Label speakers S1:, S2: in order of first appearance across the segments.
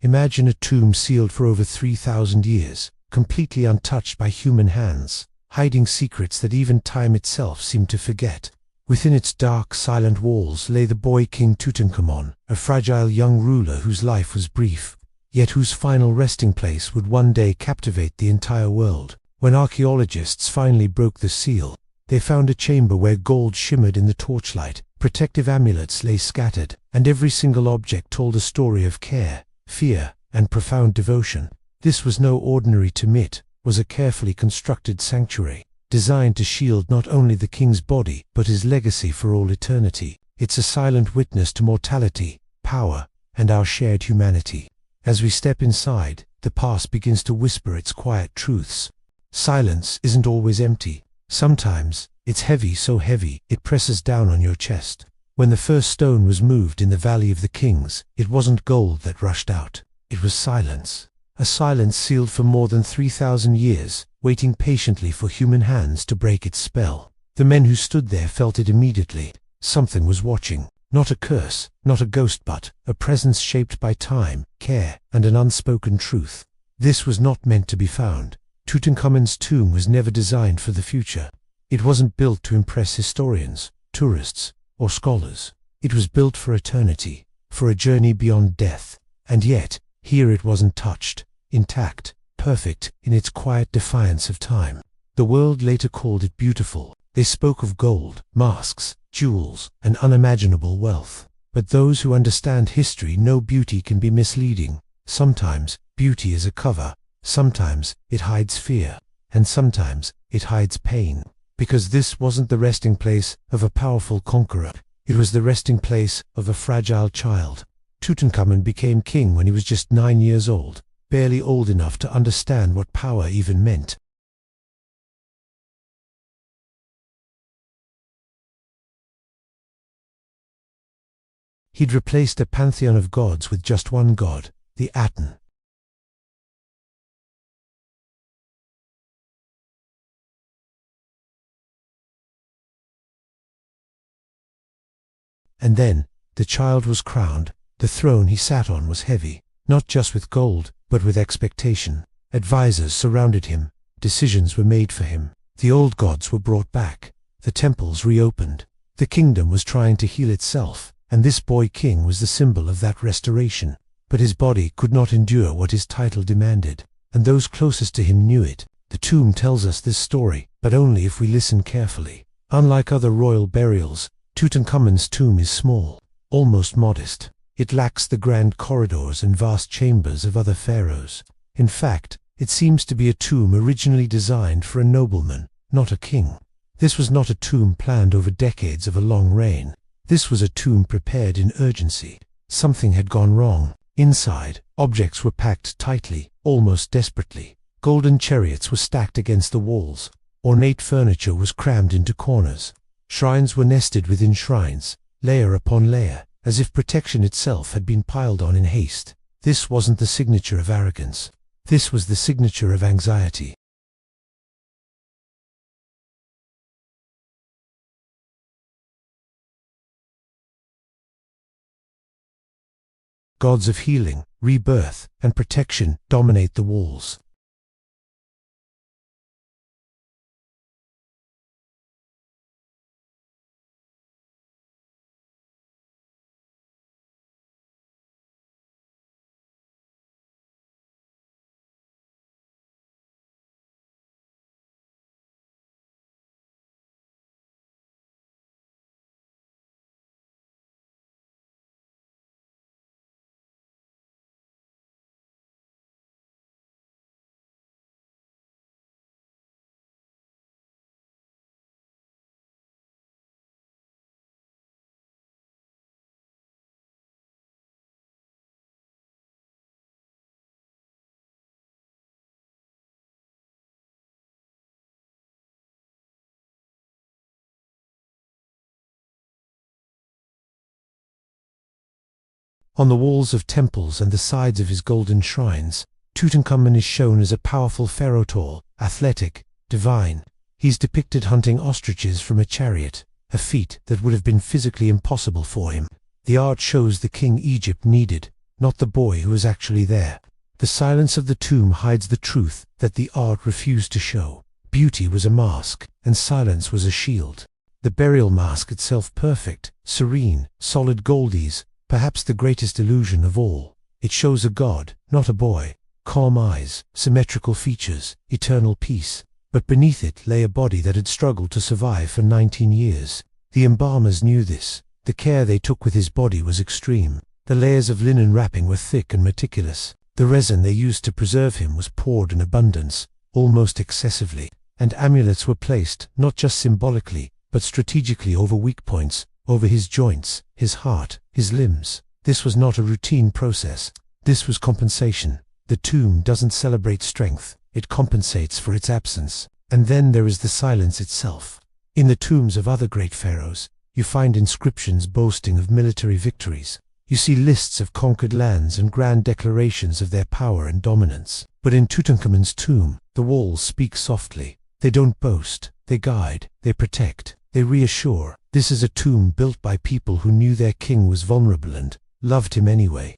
S1: Imagine a tomb sealed for over 3,000 years, completely untouched by human hands, hiding secrets that even time itself seemed to forget. Within its dark, silent walls lay the boy king Tutankhamun, a fragile young ruler whose life was brief, yet whose final resting place would one day captivate the entire world. When archaeologists finally broke the seal, they found a chamber where gold shimmered in the torchlight, protective amulets lay scattered, and every single object told a story of care, fear, and profound devotion. This was no ordinary tomb, it was a carefully constructed sanctuary, designed to shield not only the king's body, but his legacy for all eternity. It's a silent witness to mortality, power, and our shared humanity. As we step inside, the past begins to whisper its quiet truths. Silence isn't always empty. Sometimes, it's heavy, so heavy, it presses down on your chest. When the first stone was moved in the Valley of the Kings, it wasn't gold that rushed out. It was silence. A silence sealed for more than 3,000 years, waiting patiently for human hands to break its spell. The men who stood there felt it immediately. Something was watching. Not a curse, not a ghost, but a presence shaped by time, care, and an unspoken truth. This was not meant to be found. Tutankhamun's tomb was never designed for the future. It wasn't built to impress historians, tourists, or scholars. It was built for eternity, for a journey beyond death. And yet, here it wasn't touched, intact, perfect in its quiet defiance of time. The world later called it beautiful. They spoke of gold, masks, jewels, and unimaginable wealth. But those who understand history know beauty can be misleading. Sometimes, beauty is a cover. Sometimes, it hides fear. And sometimes, it hides pain. Because this wasn't the resting place of a powerful conqueror. It was the resting place of a fragile child. Tutankhamun became king when he was just 9 years old, barely old enough to understand what power even meant. He'd replaced a pantheon of gods with just one god, the Aten. And then, the child was crowned. The throne he sat on was heavy, not just with gold, but with expectation. Advisors surrounded him. Decisions were made for him. The old gods were brought back. The temples reopened. The kingdom was trying to heal itself, and this boy king was the symbol of that restoration. But his body could not endure what his title demanded, and those closest to him knew it. The tomb tells us this story, but only if we listen carefully. Unlike other royal burials, Tutankhamun's tomb is small, almost modest. It lacks the grand corridors and vast chambers of other pharaohs. In fact, it seems to be a tomb originally designed for a nobleman, not a king. This was not a tomb planned over decades of a long reign. This was a tomb prepared in urgency. Something had gone wrong. Inside, objects were packed tightly, almost desperately. Golden chariots were stacked against the walls. Ornate furniture was crammed into corners. Shrines were nested within shrines, layer upon layer, as if protection itself had been piled on in haste. This wasn't the signature of arrogance. This was the signature of anxiety. Gods of healing, rebirth, and protection dominate the walls. On the walls of temples and the sides of his golden shrines, Tutankhamun is shown as a powerful pharaoh, tall, athletic, divine. He's depicted hunting ostriches from a chariot, a feat that would have been physically impossible for him. The art shows the king Egypt needed, not the boy who was actually there. The silence of the tomb hides the truth that the art refused to show. Beauty was a mask, and silence was a shield. The burial mask itself perfect, serene, solid goldies, perhaps the greatest illusion of all. It shows a god, not a boy. Calm eyes, symmetrical features, eternal peace. But beneath it lay a body that had struggled to survive for 19 years. The embalmers knew this. The care they took with his body was extreme. The layers of linen wrapping were thick and meticulous. The resin they used to preserve him was poured in abundance, almost excessively. And amulets were placed, not just symbolically, but strategically over weak points, over his joints, his heart, his limbs. This was not a routine process. This was compensation. The tomb doesn't celebrate strength, it compensates for its absence. And then there is the silence itself. In the tombs of other great pharaohs, you find inscriptions boasting of military victories. You see lists of conquered lands and grand declarations of their power and dominance. But in Tutankhamun's tomb, the walls speak softly. They don't boast, they guide, they protect, they reassure. This is a tomb built by people who knew their king was vulnerable and loved him anyway.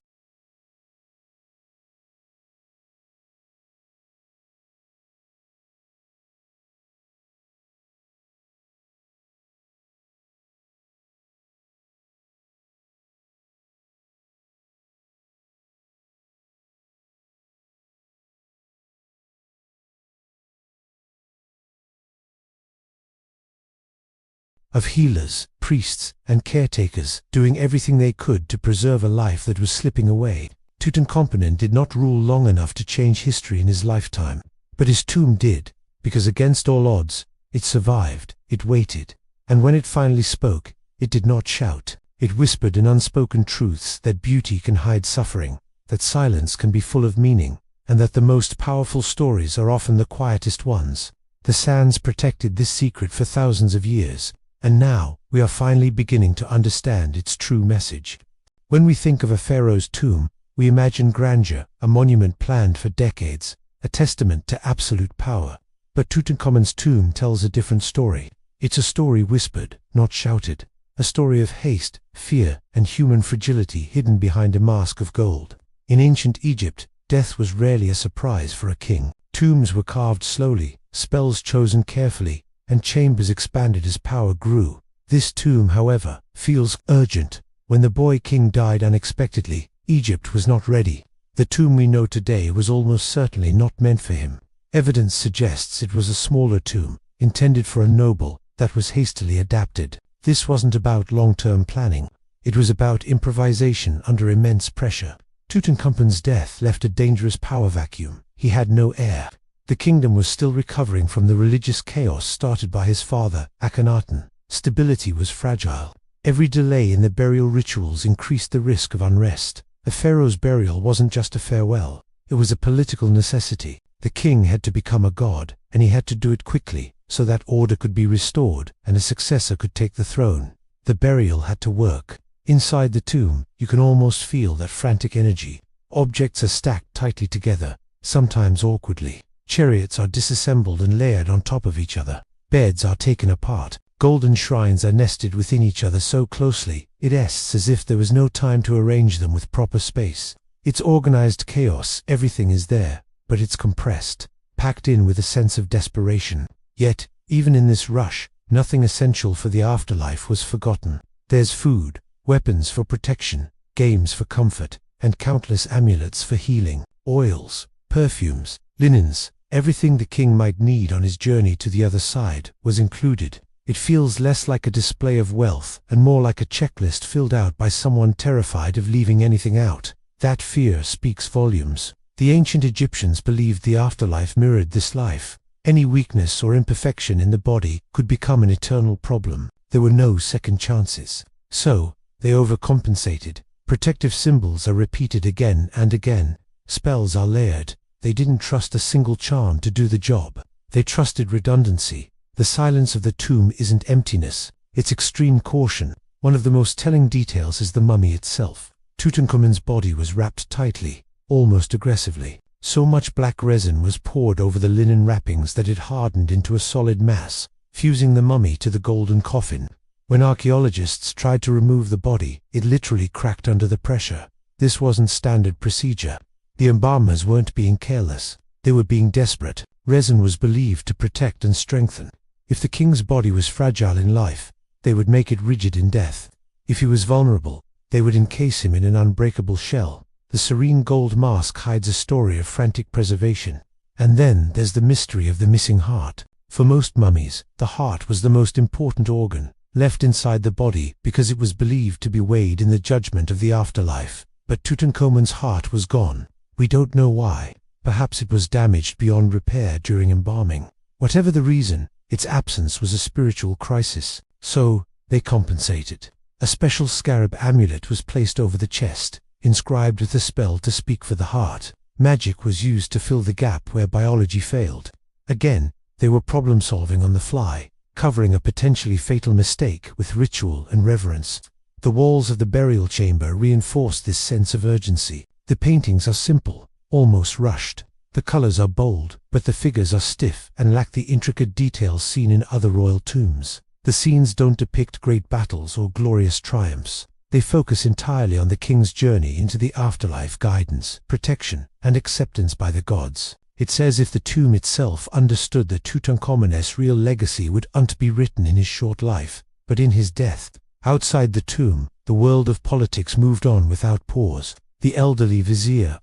S1: Of healers, priests, and caretakers, doing everything they could to preserve a life that was slipping away. Tutankhamun did not rule long enough to change history in his lifetime. But his tomb did, because against all odds, it survived, it waited. And when it finally spoke, it did not shout. It whispered in unspoken truths that beauty can hide suffering, that silence can be full of meaning, and that the most powerful stories are often the quietest ones. The sands protected this secret for thousands of years. And now, we are finally beginning to understand its true message. When we think of a pharaoh's tomb, we imagine grandeur, a monument planned for decades, a testament to absolute power. But Tutankhamun's tomb tells a different story. It's a story whispered, not shouted. A story of haste, fear, and human fragility hidden behind a mask of gold. In ancient Egypt, death was rarely a surprise for a king. Tombs were carved slowly, spells chosen carefully, and chambers expanded as power grew. This tomb, however, feels urgent. When the boy king died unexpectedly, Egypt was not ready. The tomb we know today was almost certainly not meant for him. Evidence suggests it was a smaller tomb, intended for a noble, that was hastily adapted. This wasn't about long-term planning. It was about improvisation under immense pressure. Tutankhamun's death left a dangerous power vacuum. He had no heir. The kingdom was still recovering from the religious chaos started by his father, Akhenaten. Stability was fragile. Every delay in the burial rituals increased the risk of unrest. A pharaoh's burial wasn't just a farewell. It was a political necessity. The king had to become a god, and he had to do it quickly, so that order could be restored and a successor could take the throne. The burial had to work. Inside the tomb, you can almost feel that frantic energy. Objects are stacked tightly together, sometimes awkwardly. Chariots are disassembled and layered on top of each other. Beds are taken apart. Golden shrines are nested within each other so closely, it's as if there was no time to arrange them with proper space. It's organized chaos, everything is there, but it's compressed, packed in with a sense of desperation. Yet, even in this rush, nothing essential for the afterlife was forgotten. There's food, weapons for protection, games for comfort, and countless amulets for healing, oils, perfumes, linens. Everything the king might need on his journey to the other side was included. It feels less like a display of wealth and more like a checklist filled out by someone terrified of leaving anything out. That fear speaks volumes. The ancient Egyptians believed the afterlife mirrored this life. Any weakness or imperfection in the body could become an eternal problem. There were no second chances. So, they overcompensated. Protective symbols are repeated again and again. Spells are layered. They didn't trust a single charm to do the job. They trusted redundancy. The silence of the tomb isn't emptiness, it's extreme caution. One of the most telling details is the mummy itself. Tutankhamun's body was wrapped tightly, almost aggressively. So much black resin was poured over the linen wrappings that it hardened into a solid mass, fusing the mummy to the golden coffin. When archaeologists tried to remove the body, it literally cracked under the pressure. This wasn't standard procedure. The embalmers weren't being careless. They were being desperate. Resin was believed to protect and strengthen. If the king's body was fragile in life, they would make it rigid in death. If he was vulnerable, they would encase him in an unbreakable shell. The serene gold mask hides a story of frantic preservation. And then there's the mystery of the missing heart. For most mummies, the heart was the most important organ, left inside the body because it was believed to be weighed in the judgment of the afterlife. But Tutankhamun's heart was gone. We don't know why. Perhaps it was damaged beyond repair during embalming. Whatever the reason, its absence was a spiritual crisis. So, they compensated. A special scarab amulet was placed over the chest, inscribed with a spell to speak for the heart. Magic was used to fill the gap where biology failed. Again, they were problem-solving on the fly, covering a potentially fatal mistake with ritual and reverence. The walls of the burial chamber reinforced this sense of urgency. The paintings are simple, almost rushed. The colors are bold, but the figures are stiff and lack the intricate details seen in other royal tombs. The scenes don't depict great battles or glorious triumphs. They focus entirely on the king's journey into the afterlife, guidance, protection, and acceptance by the gods. It's as if the tomb itself understood that Tutankhamun's real legacy wouldn't be written in his short life, but in his death. Outside the tomb, the world of politics moved on without pause. The elderly vizier,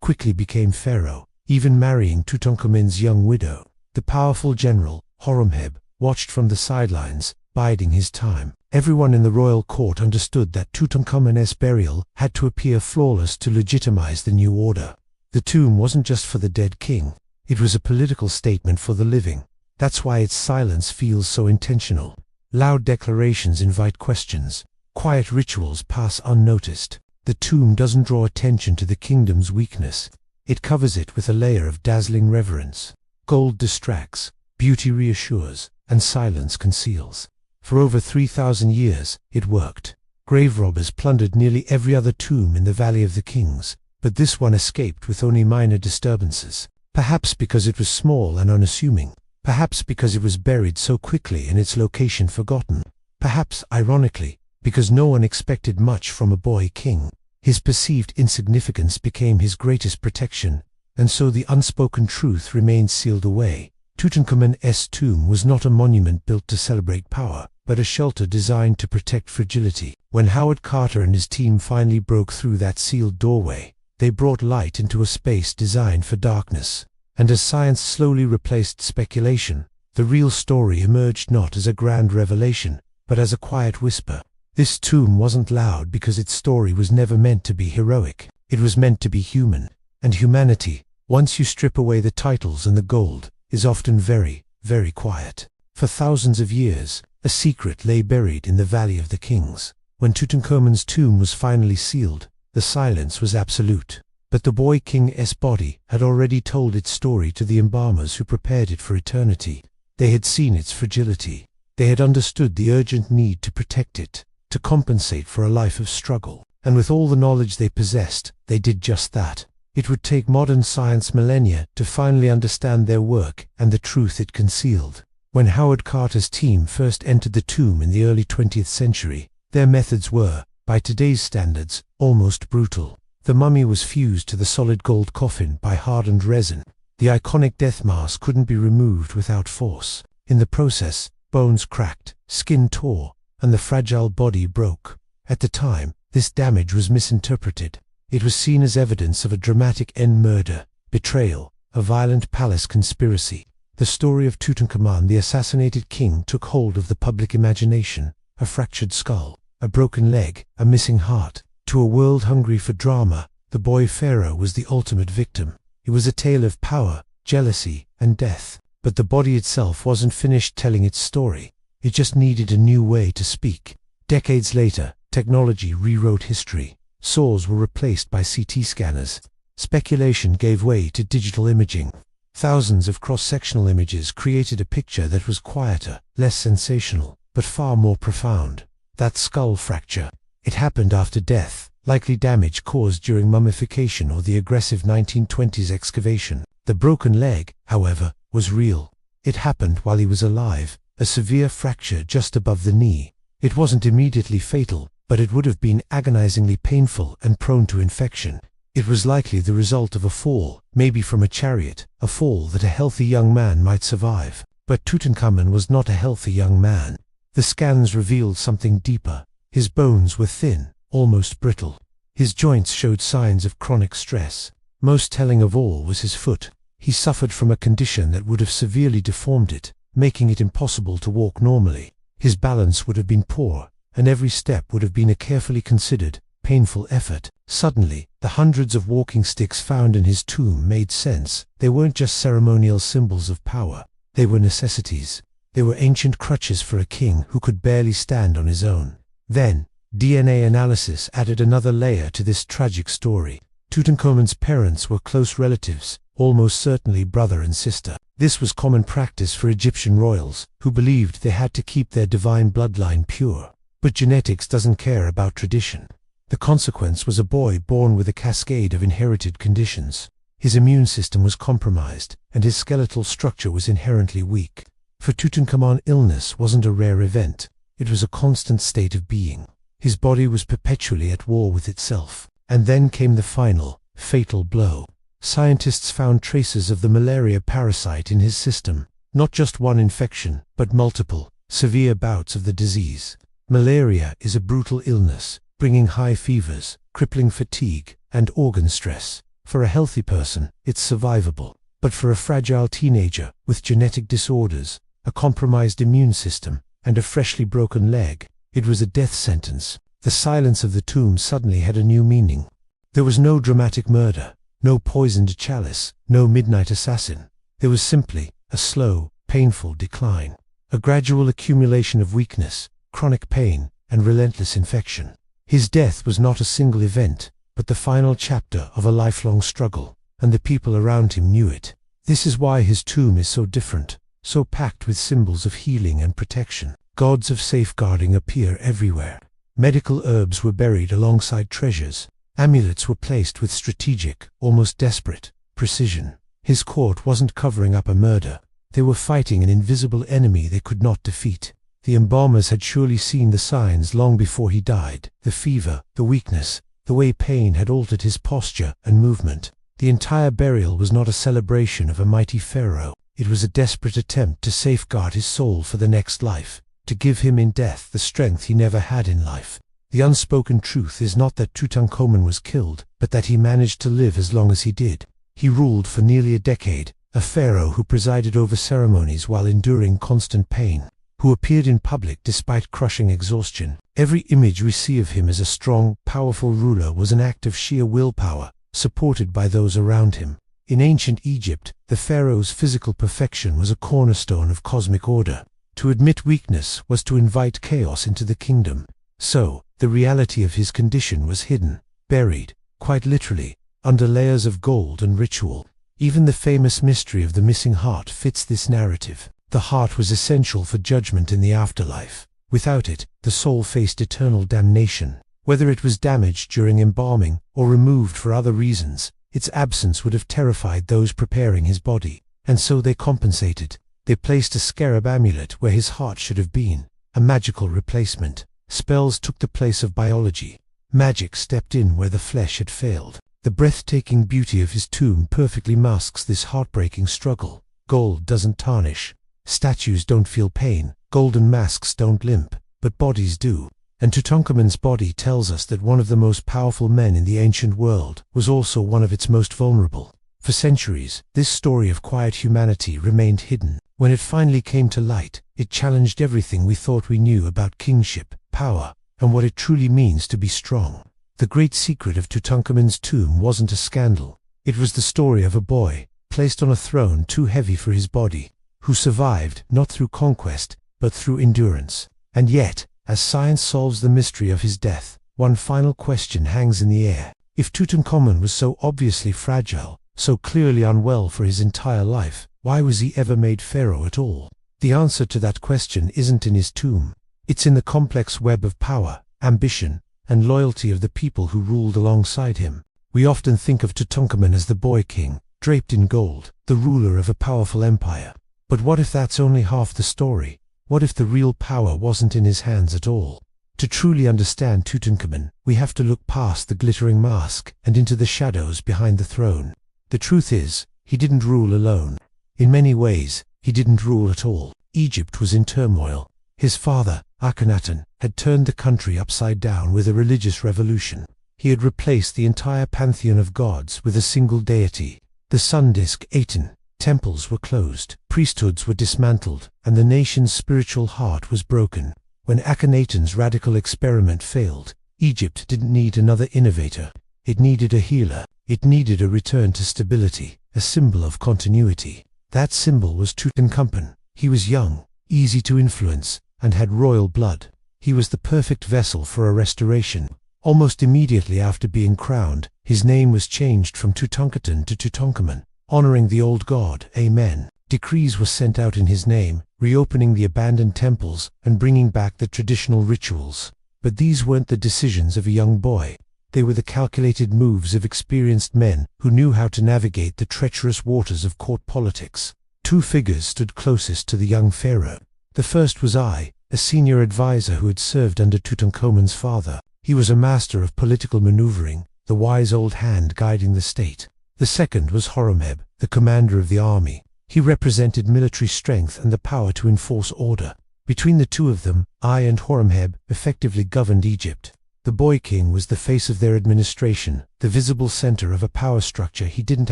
S1: quickly became pharaoh, even marrying Tutankhamun's young widow. The powerful general, Horemheb, watched from the sidelines, biding his time. Everyone in the royal court understood that Tutankhamun's burial had to appear flawless to legitimize the new order. The tomb wasn't just for the dead king. It was a political statement for the living. That's why its silence feels so intentional. Loud declarations invite questions. Quiet rituals pass unnoticed. The tomb doesn't draw attention to the kingdom's weakness. It covers it with a layer of dazzling reverence. Gold distracts, beauty reassures, and silence conceals. For over 3,000 years, it worked. Grave robbers plundered nearly every other tomb in the Valley of the Kings, but this one escaped with only minor disturbances. Perhaps because it was small and unassuming. Perhaps because it was buried so quickly and its location forgotten. Perhaps, ironically, because no one expected much from a boy king. His perceived insignificance became his greatest protection, and so the unspoken truth remained sealed away. Tutankhamun's tomb was not a monument built to celebrate power, but a shelter designed to protect fragility. When Howard Carter and his team finally broke through that sealed doorway, they brought light into a space designed for darkness. And as science slowly replaced speculation, the real story emerged not as a grand revelation, but as a quiet whisper. This tomb wasn't loud because its story was never meant to be heroic. It was meant to be human. And humanity, once you strip away the titles and the gold, is often very, very quiet. For thousands of years, a secret lay buried in the Valley of the Kings. When Tutankhamun's tomb was finally sealed, the silence was absolute. But the boy king's body had already told its story to the embalmers who prepared it for eternity. They had seen its fragility. They had understood the urgent need to protect it, to compensate for a life of struggle. And with all the knowledge they possessed, they did just that. It would take modern science millennia to finally understand their work and the truth it concealed. When Howard Carter's team first entered the tomb in the early 20th century, their methods were, by today's standards, almost brutal. The mummy was fused to the solid gold coffin by hardened resin. The iconic death mask couldn't be removed without force. In the process, bones cracked, skin tore, and the fragile body broke. At the time, this damage was misinterpreted. It was seen as evidence of a dramatic end murder, betrayal, a violent palace conspiracy. The story of Tutankhamun, the assassinated king, took hold of the public imagination. A fractured skull, a broken leg, a missing heart. To a world hungry for drama, the boy pharaoh was the ultimate victim. It was a tale of power, jealousy, and death. But the body itself wasn't finished telling its story. It just needed a new way to speak. Decades later, technology rewrote history. Saws were replaced by CT scanners. Speculation gave way to digital imaging. Thousands of cross-sectional images created a picture that was quieter, less sensational, but far more profound. That skull fracture. It happened after death, likely damage caused during mummification or the aggressive 1920s excavation. The broken leg, however, was real. It happened while he was alive, a severe fracture just above the knee. It wasn't immediately fatal, but it would have been agonizingly painful and prone to infection. It was likely the result of a fall, maybe from a chariot, a fall that a healthy young man might survive. But Tutankhamun was not a healthy young man. The scans revealed something deeper. His bones were thin, almost brittle. His joints showed signs of chronic stress. Most telling of all was his foot. He suffered from a condition that would have severely deformed it, making it impossible to walk normally. His balance would have been poor, and every step would have been a carefully considered, painful effort. Suddenly, the hundreds of walking sticks found in his tomb made sense. They weren't just ceremonial symbols of power. They were necessities. They were ancient crutches for a king who could barely stand on his own. Then, DNA analysis added another layer to this tragic story. Tutankhamun's parents were close relatives, almost certainly brother and sister. This was common practice for Egyptian royals, who believed they had to keep their divine bloodline pure. But genetics doesn't care about tradition. The consequence was a boy born with a cascade of inherited conditions. His immune system was compromised, and his skeletal structure was inherently weak. For Tutankhamun, illness wasn't a rare event. It was a constant state of being. His body was perpetually at war with itself. And then came the final, fatal blow. Scientists found traces of the malaria parasite in his system. Not just one infection, but multiple, severe bouts of the disease. Malaria is a brutal illness, bringing high fevers, crippling fatigue, and organ stress. For a healthy person, it's survivable. But for a fragile teenager, with genetic disorders, a compromised immune system, and a freshly broken leg, it was a death sentence. The silence of the tomb suddenly had a new meaning. There was no dramatic murder, no poisoned chalice, no midnight assassin. There was simply a slow, painful decline. A gradual accumulation of weakness, chronic pain, and relentless infection. His death was not a single event, but the final chapter of a lifelong struggle, and the people around him knew it. This is why his tomb is so different, so packed with symbols of healing and protection. Gods of safeguarding appear everywhere. Medical herbs were buried alongside treasures. Amulets were placed with strategic, almost desperate, precision. His court wasn't covering up a murder. They were fighting an invisible enemy they could not defeat. The embalmers had surely seen the signs long before he died. The fever, the weakness, the way pain had altered his posture and movement. The entire burial was not a celebration of a mighty pharaoh. It was a desperate attempt to safeguard his soul for the next life, to give him in death the strength he never had in life. The unspoken truth is not that Tutankhamun was killed, but that he managed to live as long as he did. He ruled for nearly a decade, a pharaoh who presided over ceremonies while enduring constant pain, who appeared in public despite crushing exhaustion. Every image we see of him as a strong, powerful ruler was an act of sheer willpower, supported by those around him. In ancient Egypt, the pharaoh's physical perfection was a cornerstone of cosmic order. To admit weakness was to invite chaos into the kingdom. So, the reality of his condition was hidden, buried, quite literally, under layers of gold and ritual. Even the famous mystery of the missing heart fits this narrative. The heart was essential for judgment in the afterlife. Without it, the soul faced eternal damnation. Whether it was damaged during embalming or removed for other reasons, its absence would have terrified those preparing his body. And so they compensated. They placed a scarab amulet where his heart should have been, a magical replacement. Spells took the place of biology. Magic stepped in where the flesh had failed. The breathtaking beauty of his tomb perfectly masks this heartbreaking struggle. Gold doesn't tarnish. Statues don't feel pain, golden masks don't limp, but bodies do. And Tutankhamun's body tells us that one of the most powerful men in the ancient world was also one of its most vulnerable. For centuries, this story of quiet humanity remained hidden. When it finally came to light, it challenged everything we thought we knew about kingship, power, and what it truly means to be strong. The great secret of Tutankhamun's tomb wasn't a scandal. It was the story of a boy, placed on a throne too heavy for his body, who survived not through conquest, but through endurance. And yet, as science solves the mystery of his death, one final question hangs in the air. If Tutankhamun was so obviously fragile, so clearly unwell for his entire life, why was he ever made pharaoh at all? The answer to that question isn't in his tomb. It's in the complex web of power, ambition, and loyalty of the people who ruled alongside him. We often think of Tutankhamun as the boy king, draped in gold, the ruler of a powerful empire. But what if that's only half the story? What if the real power wasn't in his hands at all? To truly understand Tutankhamun, we have to look past the glittering mask and into the shadows behind the throne. The truth is, he didn't rule alone. In many ways, he didn't rule at all. Egypt was in turmoil. His father, Akhenaten, had turned the country upside down with a religious revolution. He had replaced the entire pantheon of gods with a single deity, the sun disk Aten. Temples were closed, priesthoods were dismantled, and the nation's spiritual heart was broken. When Akhenaten's radical experiment failed, Egypt didn't need another innovator. It needed a healer. It needed a return to stability, a symbol of continuity. That symbol was Tutankhamun. He was young, easy to influence, and had royal blood. He was the perfect vessel for a restoration. Almost immediately after being crowned, his name was changed from Tutankhaten to Tutankhamun, honoring the old god. Amen. Decrees were sent out in his name, reopening the abandoned temples and bringing back the traditional rituals. But these weren't the decisions of a young boy. They were the calculated moves of experienced men who knew how to navigate the treacherous waters of court politics. Two figures stood closest to the young pharaoh. The first was a senior advisor who had served under Tutankhamun's father. He was a master of political maneuvering, the wise old hand guiding the state. The second was Horemheb, the commander of the army. He represented military strength and the power to enforce order. Between the two of them, and Horemheb effectively governed Egypt. The boy king was the face of their administration, the visible center of a power structure he didn't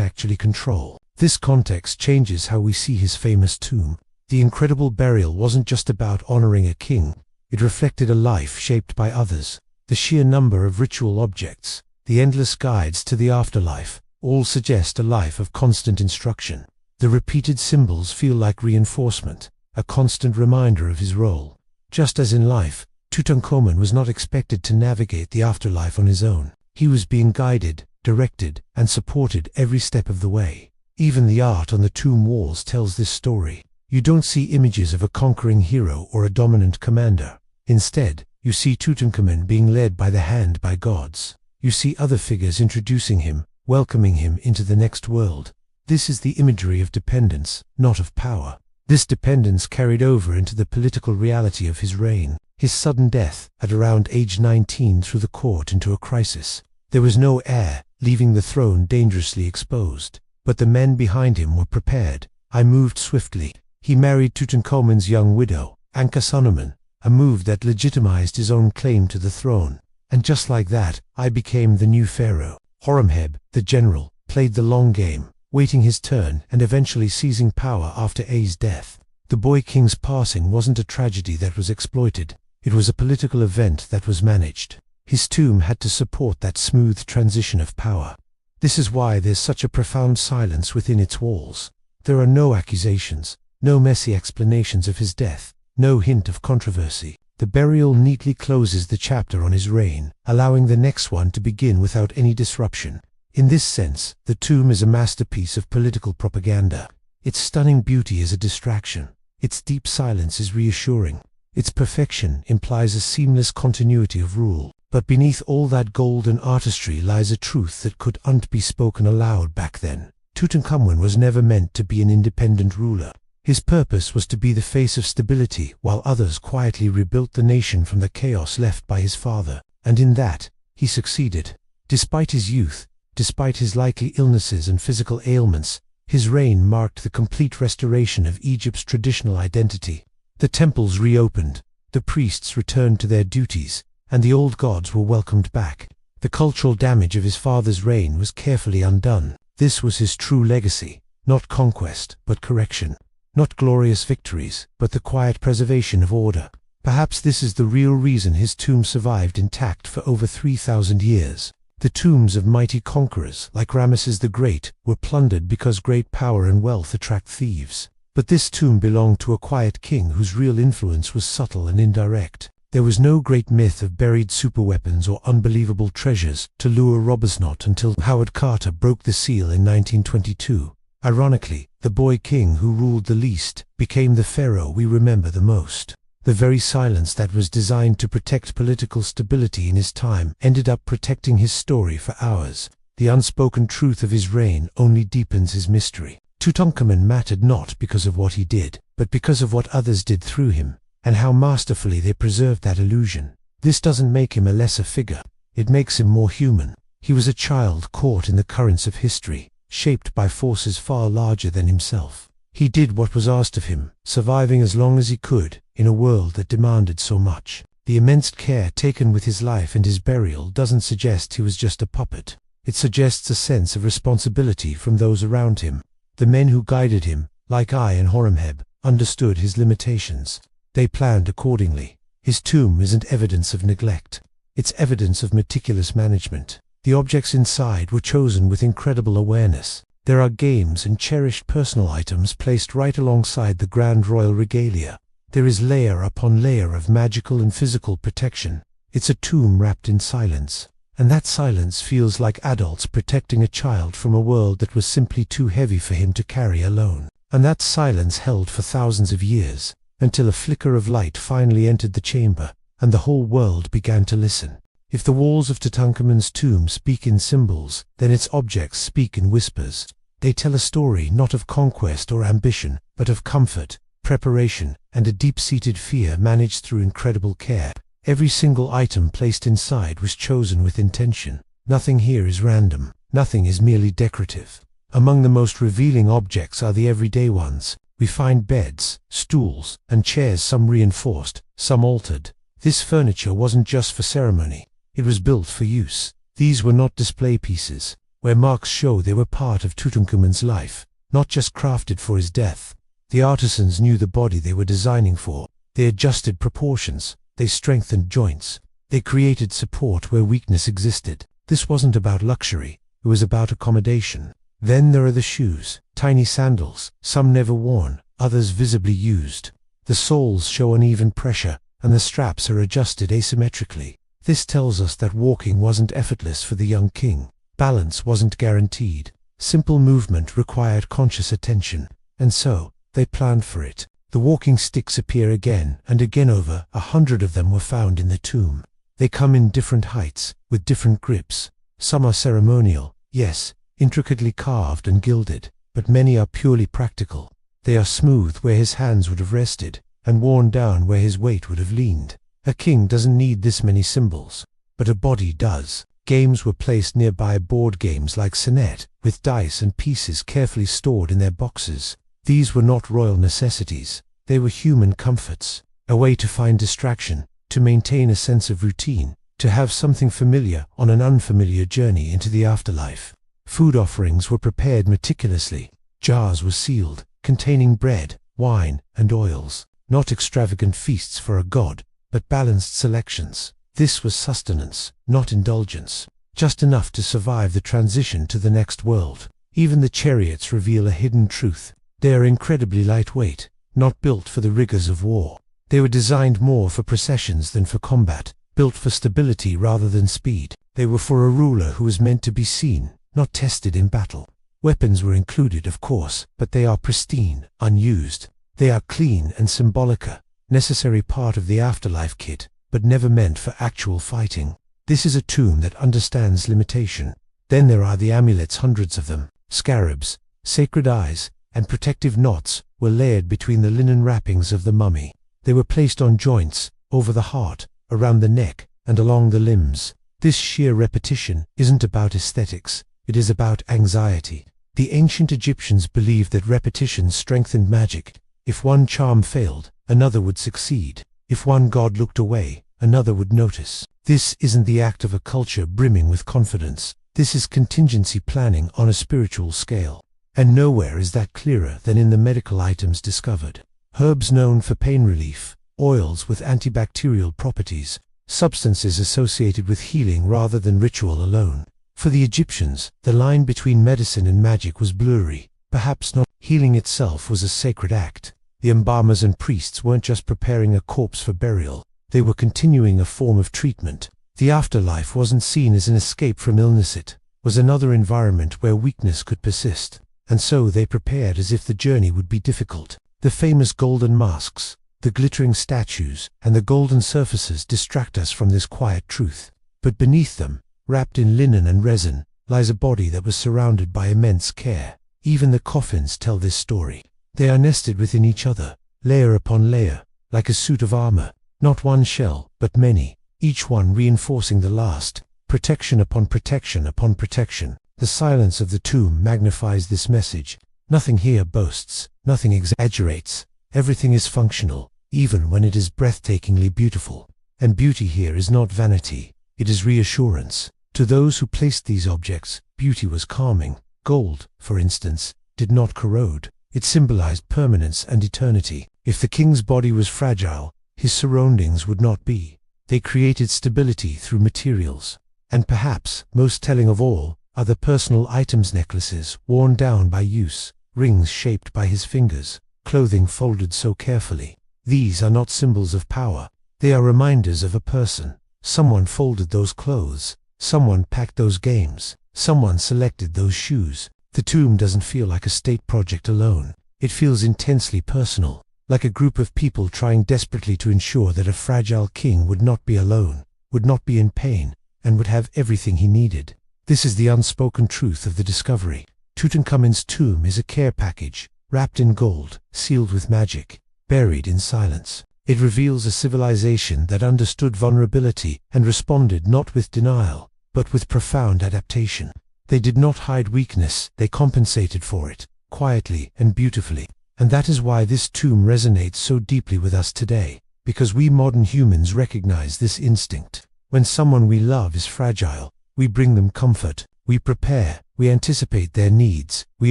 S1: actually control. This context changes how we see his famous tomb. The incredible burial wasn't just about honoring a king. It reflected a life shaped by others. The sheer number of ritual objects, the endless guides to the afterlife, all suggest a life of constant instruction. The repeated symbols feel like reinforcement, a constant reminder of his role. Just as in life, Tutankhamun was not expected to navigate the afterlife on his own. He was being guided, directed, and supported every step of the way. Even the art on the tomb walls tells this story. You don't see images of a conquering hero or a dominant commander. Instead, you see Tutankhamun being led by the hand by gods. You see other figures introducing him, welcoming him into the next world. This is the imagery of dependence, not of power. This dependence carried over into the political reality of his reign. His sudden death, at around age 19, threw the court into a crisis. There was no heir, leaving the throne dangerously exposed. But the men behind him were prepared. Moved swiftly. He married Tutankhamun's young widow, Ankhesenamun, a move that legitimized his own claim to the throne. And just like that, became the new pharaoh. Horemheb, the general, played the long game, waiting his turn and eventually seizing power after A's death. The boy king's passing wasn't a tragedy that was exploited. It was a political event that was managed. His tomb had to support that smooth transition of power. This is why there's such a profound silence within its walls. There are no accusations, no messy explanations of his death, no hint of controversy. The burial neatly closes the chapter on his reign, allowing the next one to begin without any disruption. In this sense, the tomb is a masterpiece of political propaganda. Its stunning beauty is a distraction. Its deep silence is reassuring. Its perfection implies a seamless continuity of rule. But beneath all that golden artistry lies a truth that couldn't be spoken aloud back then. Tutankhamun was never meant to be an independent ruler. His purpose was to be the face of stability, while others quietly rebuilt the nation from the chaos left by his father. And in that, he succeeded. Despite his youth, despite his likely illnesses and physical ailments, his reign marked the complete restoration of Egypt's traditional identity. The temples reopened, the priests returned to their duties, and the old gods were welcomed back. The cultural damage of his father's reign was carefully undone. This was his true legacy, not conquest, but correction. Not glorious victories, but the quiet preservation of order. Perhaps this is the real reason his tomb survived intact for over 3,000 years. The tombs of mighty conquerors, like Ramesses the Great, were plundered because great power and wealth attract thieves. But this tomb belonged to a quiet king whose real influence was subtle and indirect. There was no great myth of buried superweapons or unbelievable treasures to lure robbers, not until Howard Carter broke the seal in 1922. Ironically, the boy king who ruled the least became the pharaoh we remember the most. The very silence that was designed to protect political stability in his time ended up protecting his story for hours. The unspoken truth of his reign only deepens his mystery. Tutankhamun mattered not because of what he did, but because of what others did through him, and how masterfully they preserved that illusion. This doesn't make him a lesser figure. It makes him more human. He was a child caught in the currents of history, shaped by forces far larger than himself. He did what was asked of him, surviving as long as he could, in a world that demanded so much. The immense care taken with his life and his burial doesn't suggest he was just a puppet. It suggests a sense of responsibility from those around him. The men who guided him, like Ai and Horemheb, understood his limitations. They planned accordingly. His tomb isn't evidence of neglect. It's evidence of meticulous management. The objects inside were chosen with incredible awareness. There are games and cherished personal items placed right alongside the grand royal regalia. There is layer upon layer of magical and physical protection. It's a tomb wrapped in silence. And that silence feels like adults protecting a child from a world that was simply too heavy for him to carry alone. And that silence held for thousands of years, until a flicker of light finally entered the chamber, and the whole world began to listen. If the walls of Tutankhamun's tomb speak in symbols, then its objects speak in whispers. They tell a story not of conquest or ambition, but of comfort, preparation, and a deep-seated fear managed through incredible care. Every single item placed inside was chosen with intention. Nothing here is random. Nothing is merely decorative. Among the most revealing objects are the everyday ones. We find beds, stools, and chairs, some reinforced, some altered. This furniture wasn't just for ceremony. It was built for use. These were not display pieces, where marks show they were part of Tutankhamun's life, not just crafted for his death. The artisans knew the body they were designing for. They adjusted proportions. They strengthened joints. They created support where weakness existed. This wasn't about luxury. It was about accommodation. Then there are the shoes, tiny sandals, some never worn, others visibly used. The soles show uneven pressure, and the straps are adjusted asymmetrically. This tells us that walking wasn't effortless for the young king. Balance wasn't guaranteed. Simple movement required conscious attention, and so they planned for it. The walking sticks appear again and again. Over 100 of them were found in the tomb. They come in different heights, with different grips. Some are ceremonial, yes, intricately carved and gilded, but many are purely practical. They are smooth where his hands would have rested, and worn down where his weight would have leaned. A king doesn't need this many symbols, but a body does. Games were placed nearby, board games like Senet, with dice and pieces carefully stored in their boxes. These were not royal necessities. They were human comforts, a way to find distraction, to maintain a sense of routine, to have something familiar on an unfamiliar journey into the afterlife. Food offerings were prepared meticulously. Jars were sealed, containing bread, wine, and oils. Not extravagant feasts for a god, but balanced selections. This was sustenance, not indulgence. Just enough to survive the transition to the next world. Even the chariots reveal a hidden truth. They are incredibly lightweight, not built for the rigors of war. They were designed more for processions than for combat, built for stability rather than speed. They were for a ruler who was meant to be seen, not tested in battle. Weapons were included, of course, but they are pristine, unused. They are clean and symbolic, a necessary part of the afterlife kit, but never meant for actual fighting. This is a tomb that understands limitation. Then there are the amulets, hundreds of them. Scarabs, sacred eyes, and protective knots were layered between the linen wrappings of the mummy. They were placed on joints, over the heart, around the neck, and along the limbs. This sheer repetition isn't about aesthetics, it is about anxiety. The ancient Egyptians believed that repetition strengthened magic. If one charm failed, another would succeed. If one god looked away, another would notice. This isn't the act of a culture brimming with confidence. This is contingency planning on a spiritual scale. And nowhere is that clearer than in the medical items discovered. Herbs known for pain relief, oils with antibacterial properties, substances associated with healing rather than ritual alone. For the Egyptians, the line between medicine and magic was blurry. Perhaps not. Healing itself was a sacred act. The embalmers and priests weren't just preparing a corpse for burial. They were continuing a form of treatment. The afterlife wasn't seen as an escape from illness, it was another environment where weakness could persist. And so they prepared as if the journey would be difficult. The famous golden masks, the glittering statues, and the golden surfaces distract us from this quiet truth. But beneath them, wrapped in linen and resin, lies a body that was surrounded by immense care. Even the coffins tell this story. They are nested within each other, layer upon layer, like a suit of armor. Not one shell, but many. each one reinforcing the last, protection upon protection upon protection. The silence of the tomb magnifies this message. Nothing here boasts, nothing exaggerates. Everything is functional, even when it is breathtakingly beautiful. And beauty here is not vanity, it is reassurance. To those who placed these objects, beauty was calming. Gold, for instance, did not corrode. It symbolized permanence and eternity. If the king's body was fragile, his surroundings would not be. They created stability through materials. And perhaps, most telling of all, are the personal items: necklaces worn down by use, rings shaped by his fingers, clothing folded so carefully. These are not symbols of power. They are reminders of a person. Someone folded those clothes. Someone packed those games. Someone selected those shoes. The tomb doesn't feel like a state project alone. It feels intensely personal, like a group of people trying desperately to ensure that a fragile king would not be alone, would not be in pain, and would have everything he needed. This is the unspoken truth of the discovery. Tutankhamun's tomb is a care package, wrapped in gold, sealed with magic, buried in silence. It reveals a civilization that understood vulnerability and responded not with denial, but with profound adaptation. They did not hide weakness, they compensated for it, quietly and beautifully. And that is why this tomb resonates so deeply with us today, because we modern humans recognize this instinct. When someone we love is fragile, we bring them comfort, we prepare, we anticipate their needs, we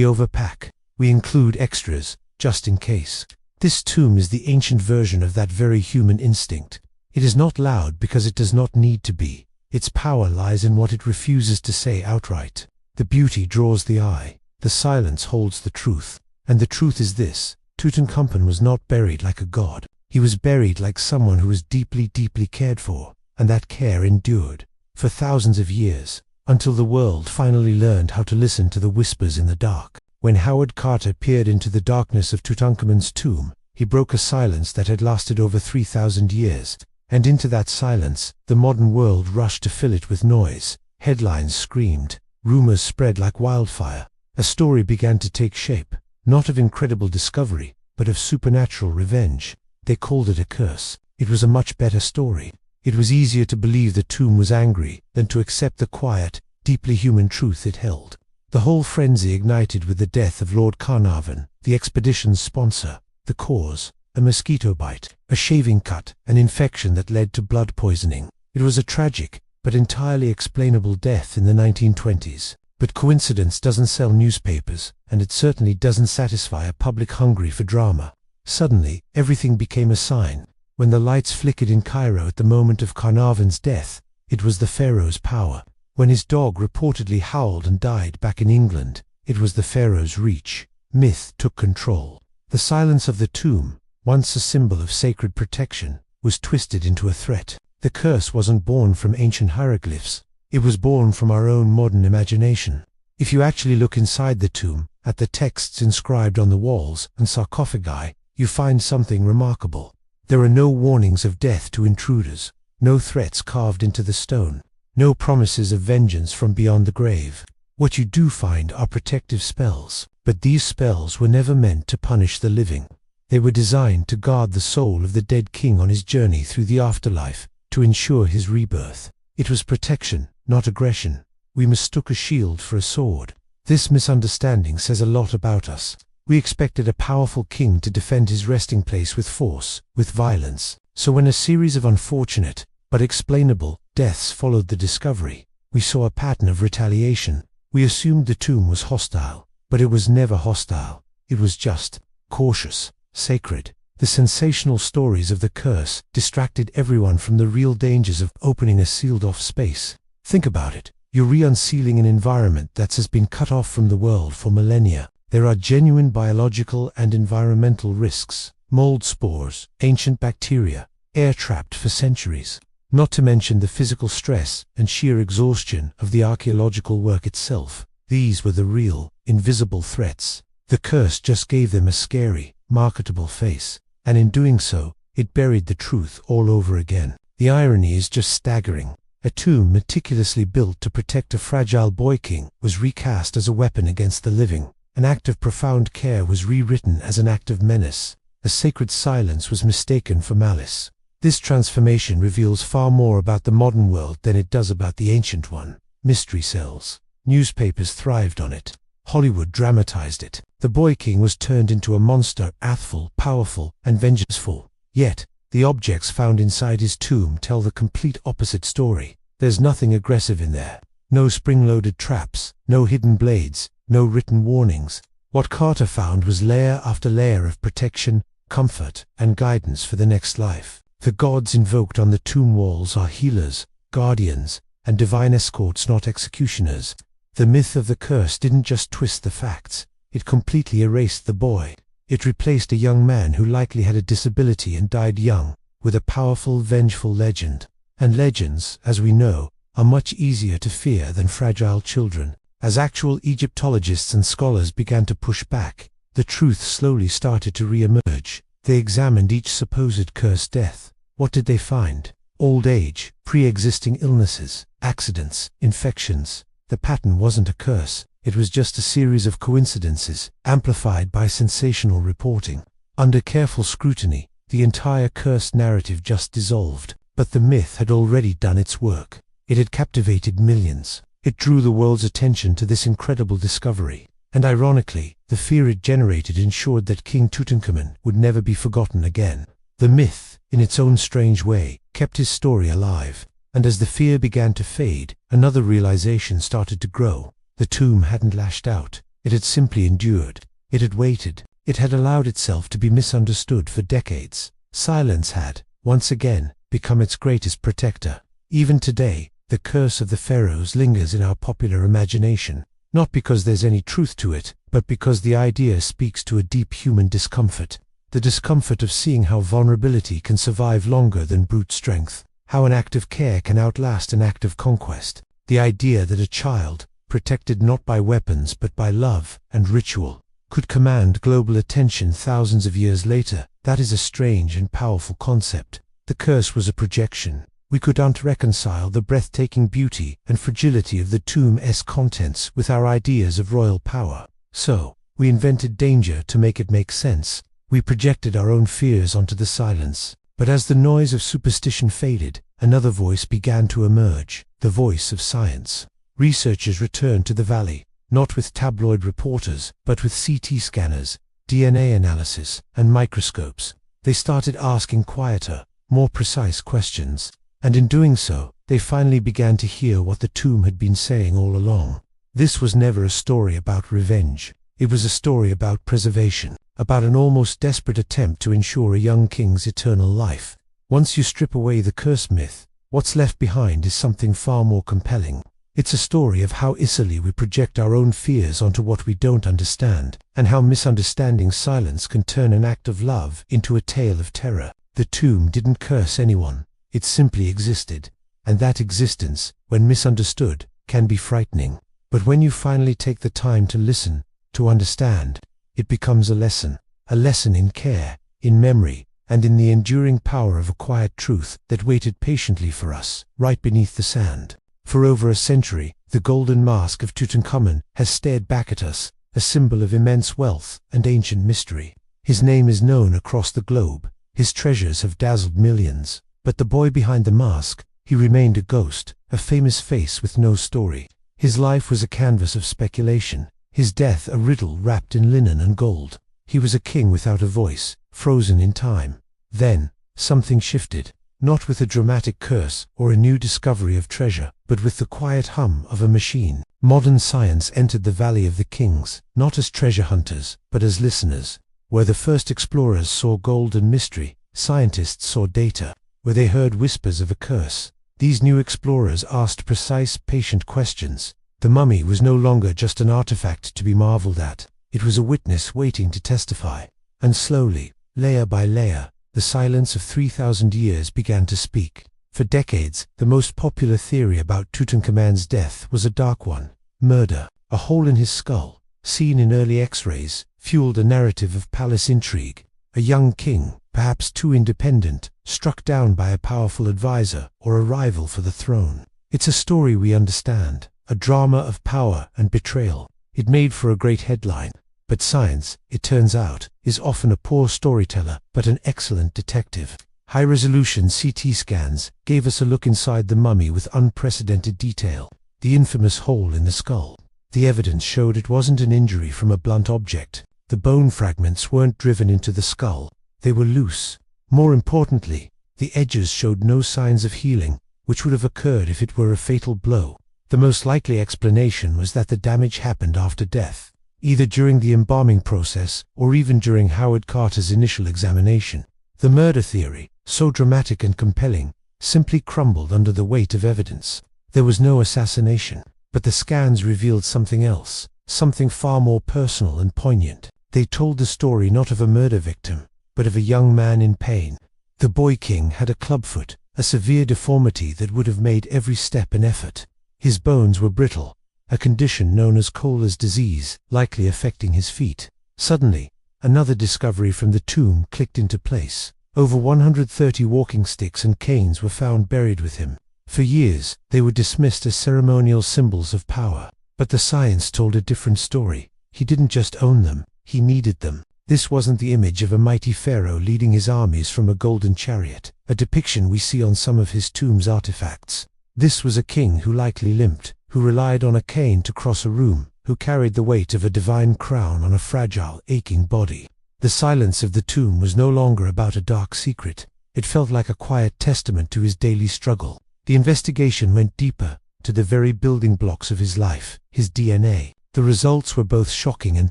S1: overpack, we include extras, just in case. This tomb is the ancient version of that very human instinct. It is not loud because it does not need to be. Its power lies in what it refuses to say outright. The beauty draws the eye, the silence holds the truth. And the truth is this: Tutankhamun was not buried like a god. He was buried like someone who was deeply, deeply cared for, and that care endured for thousands of years, until the world finally learned how to listen to the whispers in the dark. When Howard Carter peered into the darkness of Tutankhamun's tomb, he broke a silence that had lasted over 3,000 years, and into that silence, the modern world rushed to fill it with noise. Headlines screamed, rumors spread like wildfire. A story began to take shape, not of incredible discovery, but of supernatural revenge. They called it a curse. It was a much better story. It was easier to believe the tomb was angry than to accept the quiet, deeply human truth it held. The whole frenzy ignited with the death of Lord Carnarvon, the expedition's sponsor. The cause: a mosquito bite, a shaving cut, an infection that led to blood poisoning. It was a tragic, but entirely explainable death in the 1920s. But coincidence doesn't sell newspapers, and it certainly doesn't satisfy a public hungry for drama. Suddenly, everything became a sign. When the lights flickered in Cairo at the moment of Carnarvon's death, it was the pharaoh's power. When his dog reportedly howled and died back in England, it was the pharaoh's reach. Myth took control. The silence of the tomb, once a symbol of sacred protection, was twisted into a threat. The curse wasn't born from ancient hieroglyphs. It was born from our own modern imagination. If you actually look inside the tomb, at the texts inscribed on the walls and sarcophagi, you find something remarkable. There are no warnings of death to intruders, no threats carved into the stone, no promises of vengeance from beyond the grave. What you do find are protective spells, but these spells were never meant to punish the living. They were designed to guard the soul of the dead king on his journey through the afterlife, to ensure his rebirth. It was protection, not aggression. We mistook a shield for a sword. This misunderstanding says a lot about us. We expected a powerful king to defend his resting place with force, with violence. So when a series of unfortunate, but explainable, deaths followed the discovery, we saw a pattern of retaliation. We assumed the tomb was hostile, but it was never hostile. It was just cautious, sacred. The sensational stories of the curse distracted everyone from the real dangers of opening a sealed-off space. Think about it. You're re-unsealing an environment that has been cut off from the world for millennia. There are genuine biological and environmental risks. Mold spores, ancient bacteria, air-trapped for centuries. Not to mention the physical stress and sheer exhaustion of the archaeological work itself. These were the real, invisible threats. The curse just gave them a scary, marketable face. And in doing so, it buried the truth all over again. The irony is just staggering. A tomb meticulously built to protect a fragile boy king was recast as a weapon against the living. An act of profound care was rewritten as an act of menace. A sacred silence was mistaken for malice. This transformation reveals far more about the modern world than it does about the ancient one. Mystery cells. Newspapers thrived on it. Hollywood dramatized it. The boy king was turned into a monster, wrathful, powerful, and vengeful. Yet, the objects found inside his tomb tell the complete opposite story. There's nothing aggressive in there. No spring-loaded traps, no hidden blades, no written warnings. What Carter found was layer after layer of protection, comfort, and guidance for the next life. The gods invoked on the tomb walls are healers, guardians, and divine escorts, not executioners. The myth of the curse didn't just twist the facts, it completely erased the boy. It replaced a young man who likely had a disability and died young, with a powerful, vengeful legend. And legends, as we know, are much easier to fear than fragile children. As actual Egyptologists and scholars began to push back, the truth slowly started to re-emerge. They examined each supposed cursed death. What did they find? Old age, pre-existing illnesses, accidents, infections. The pattern wasn't a curse, it was just a series of coincidences, amplified by sensational reporting. Under careful scrutiny, the entire cursed narrative just dissolved. But the myth had already done its work. It had captivated millions. It drew the world's attention to this incredible discovery. And ironically, the fear it generated ensured that King Tutankhamun would never be forgotten again. The myth, in its own strange way, kept his story alive. And as the fear began to fade, another realization started to grow. The tomb hadn't lashed out. It had simply endured. It had waited. It had allowed itself to be misunderstood for decades. Silence had, once again, become its greatest protector. Even today, the curse of the pharaohs lingers in our popular imagination. Not because there's any truth to it, but because the idea speaks to a deep human discomfort. The discomfort of seeing how vulnerability can survive longer than brute strength. How an act of care can outlast an act of conquest. The idea that a child, protected not by weapons but by love and ritual, could command global attention thousands of years later, that is a strange and powerful concept. The curse was a projection. We couldn't reconcile the breathtaking beauty and fragility of the tomb's contents with our ideas of royal power. So, we invented danger to make it make sense. We projected our own fears onto the silence. But as the noise of superstition faded, another voice began to emerge, the voice of science. Researchers returned to the valley, not with tabloid reporters, but with CT scanners, DNA analysis, and microscopes. They started asking quieter, more precise questions. And in doing so, they finally began to hear what the tomb had been saying all along. This was never a story about revenge. It was a story about preservation, about an almost desperate attempt to ensure a young king's eternal life. Once you strip away the curse myth, what's left behind is something far more compelling. It's a story of how easily we project our own fears onto what we don't understand, and how misunderstanding silence can turn an act of love into a tale of terror. The tomb didn't curse anyone. It simply existed, and that existence, when misunderstood, can be frightening. But when you finally take the time to listen, to understand, it becomes a lesson in care, in memory, and in the enduring power of a quiet truth that waited patiently for us, right beneath the sand. For over a century, the golden mask of Tutankhamun has stared back at us, a symbol of immense wealth and ancient mystery. His name is known across the globe, his treasures have dazzled millions. But the boy behind the mask, he remained a ghost, a famous face with no story. His life was a canvas of speculation, his death a riddle wrapped in linen and gold. He was a king without a voice, frozen in time. Then, something shifted, not with a dramatic curse or a new discovery of treasure, but with the quiet hum of a machine. Modern science entered the Valley of the Kings, not as treasure hunters, but as listeners. Where the first explorers saw gold and mystery, scientists saw data. Where they heard whispers of a curse, these new explorers asked precise, patient questions. The mummy was no longer just an artifact to be marveled at. It was a witness waiting to testify. And slowly, layer by layer, the silence of 3,000 years began to speak. For decades, the most popular theory about Tutankhamun's death was a dark one. Murder. A hole in his skull, seen in early X-rays, fueled a narrative of palace intrigue. A young king, perhaps too independent, struck down by a powerful advisor or a rival for the throne. It's a story we understand, a drama of power and betrayal. It made for a great headline. But science, it turns out, is often a poor storyteller but an excellent detective. High-resolution CT scans gave us a look inside the mummy with unprecedented detail. The infamous hole in the skull. The evidence showed it wasn't an injury from a blunt object. The bone fragments weren't driven into the skull. They were loose. More importantly, the edges showed no signs of healing, which would have occurred if it were a fatal blow. The most likely explanation was that the damage happened after death, either during the embalming process or even during Howard Carter's initial examination. The murder theory, so dramatic and compelling, simply crumbled under the weight of evidence. There was no assassination, but the scans revealed something else, something far more personal and poignant. They told the story not of a murder victim, but of a young man in pain. The boy king had a clubfoot, a severe deformity that would have made every step an effort. His bones were brittle, a condition known as Kohler's disease, likely affecting his feet. Suddenly, another discovery from the tomb clicked into place. Over 130 walking sticks and canes were found buried with him. For years, they were dismissed as ceremonial symbols of power. But the science told a different story. He didn't just own them, he needed them. This wasn't the image of a mighty pharaoh leading his armies from a golden chariot, a depiction we see on some of his tomb's artifacts. This was a king who likely limped, who relied on a cane to cross a room, who carried the weight of a divine crown on a fragile, aching body. The silence of the tomb was no longer about a dark secret. It felt like a quiet testament to his daily struggle. The investigation went deeper, to the very building blocks of his life, his DNA. The results were both shocking and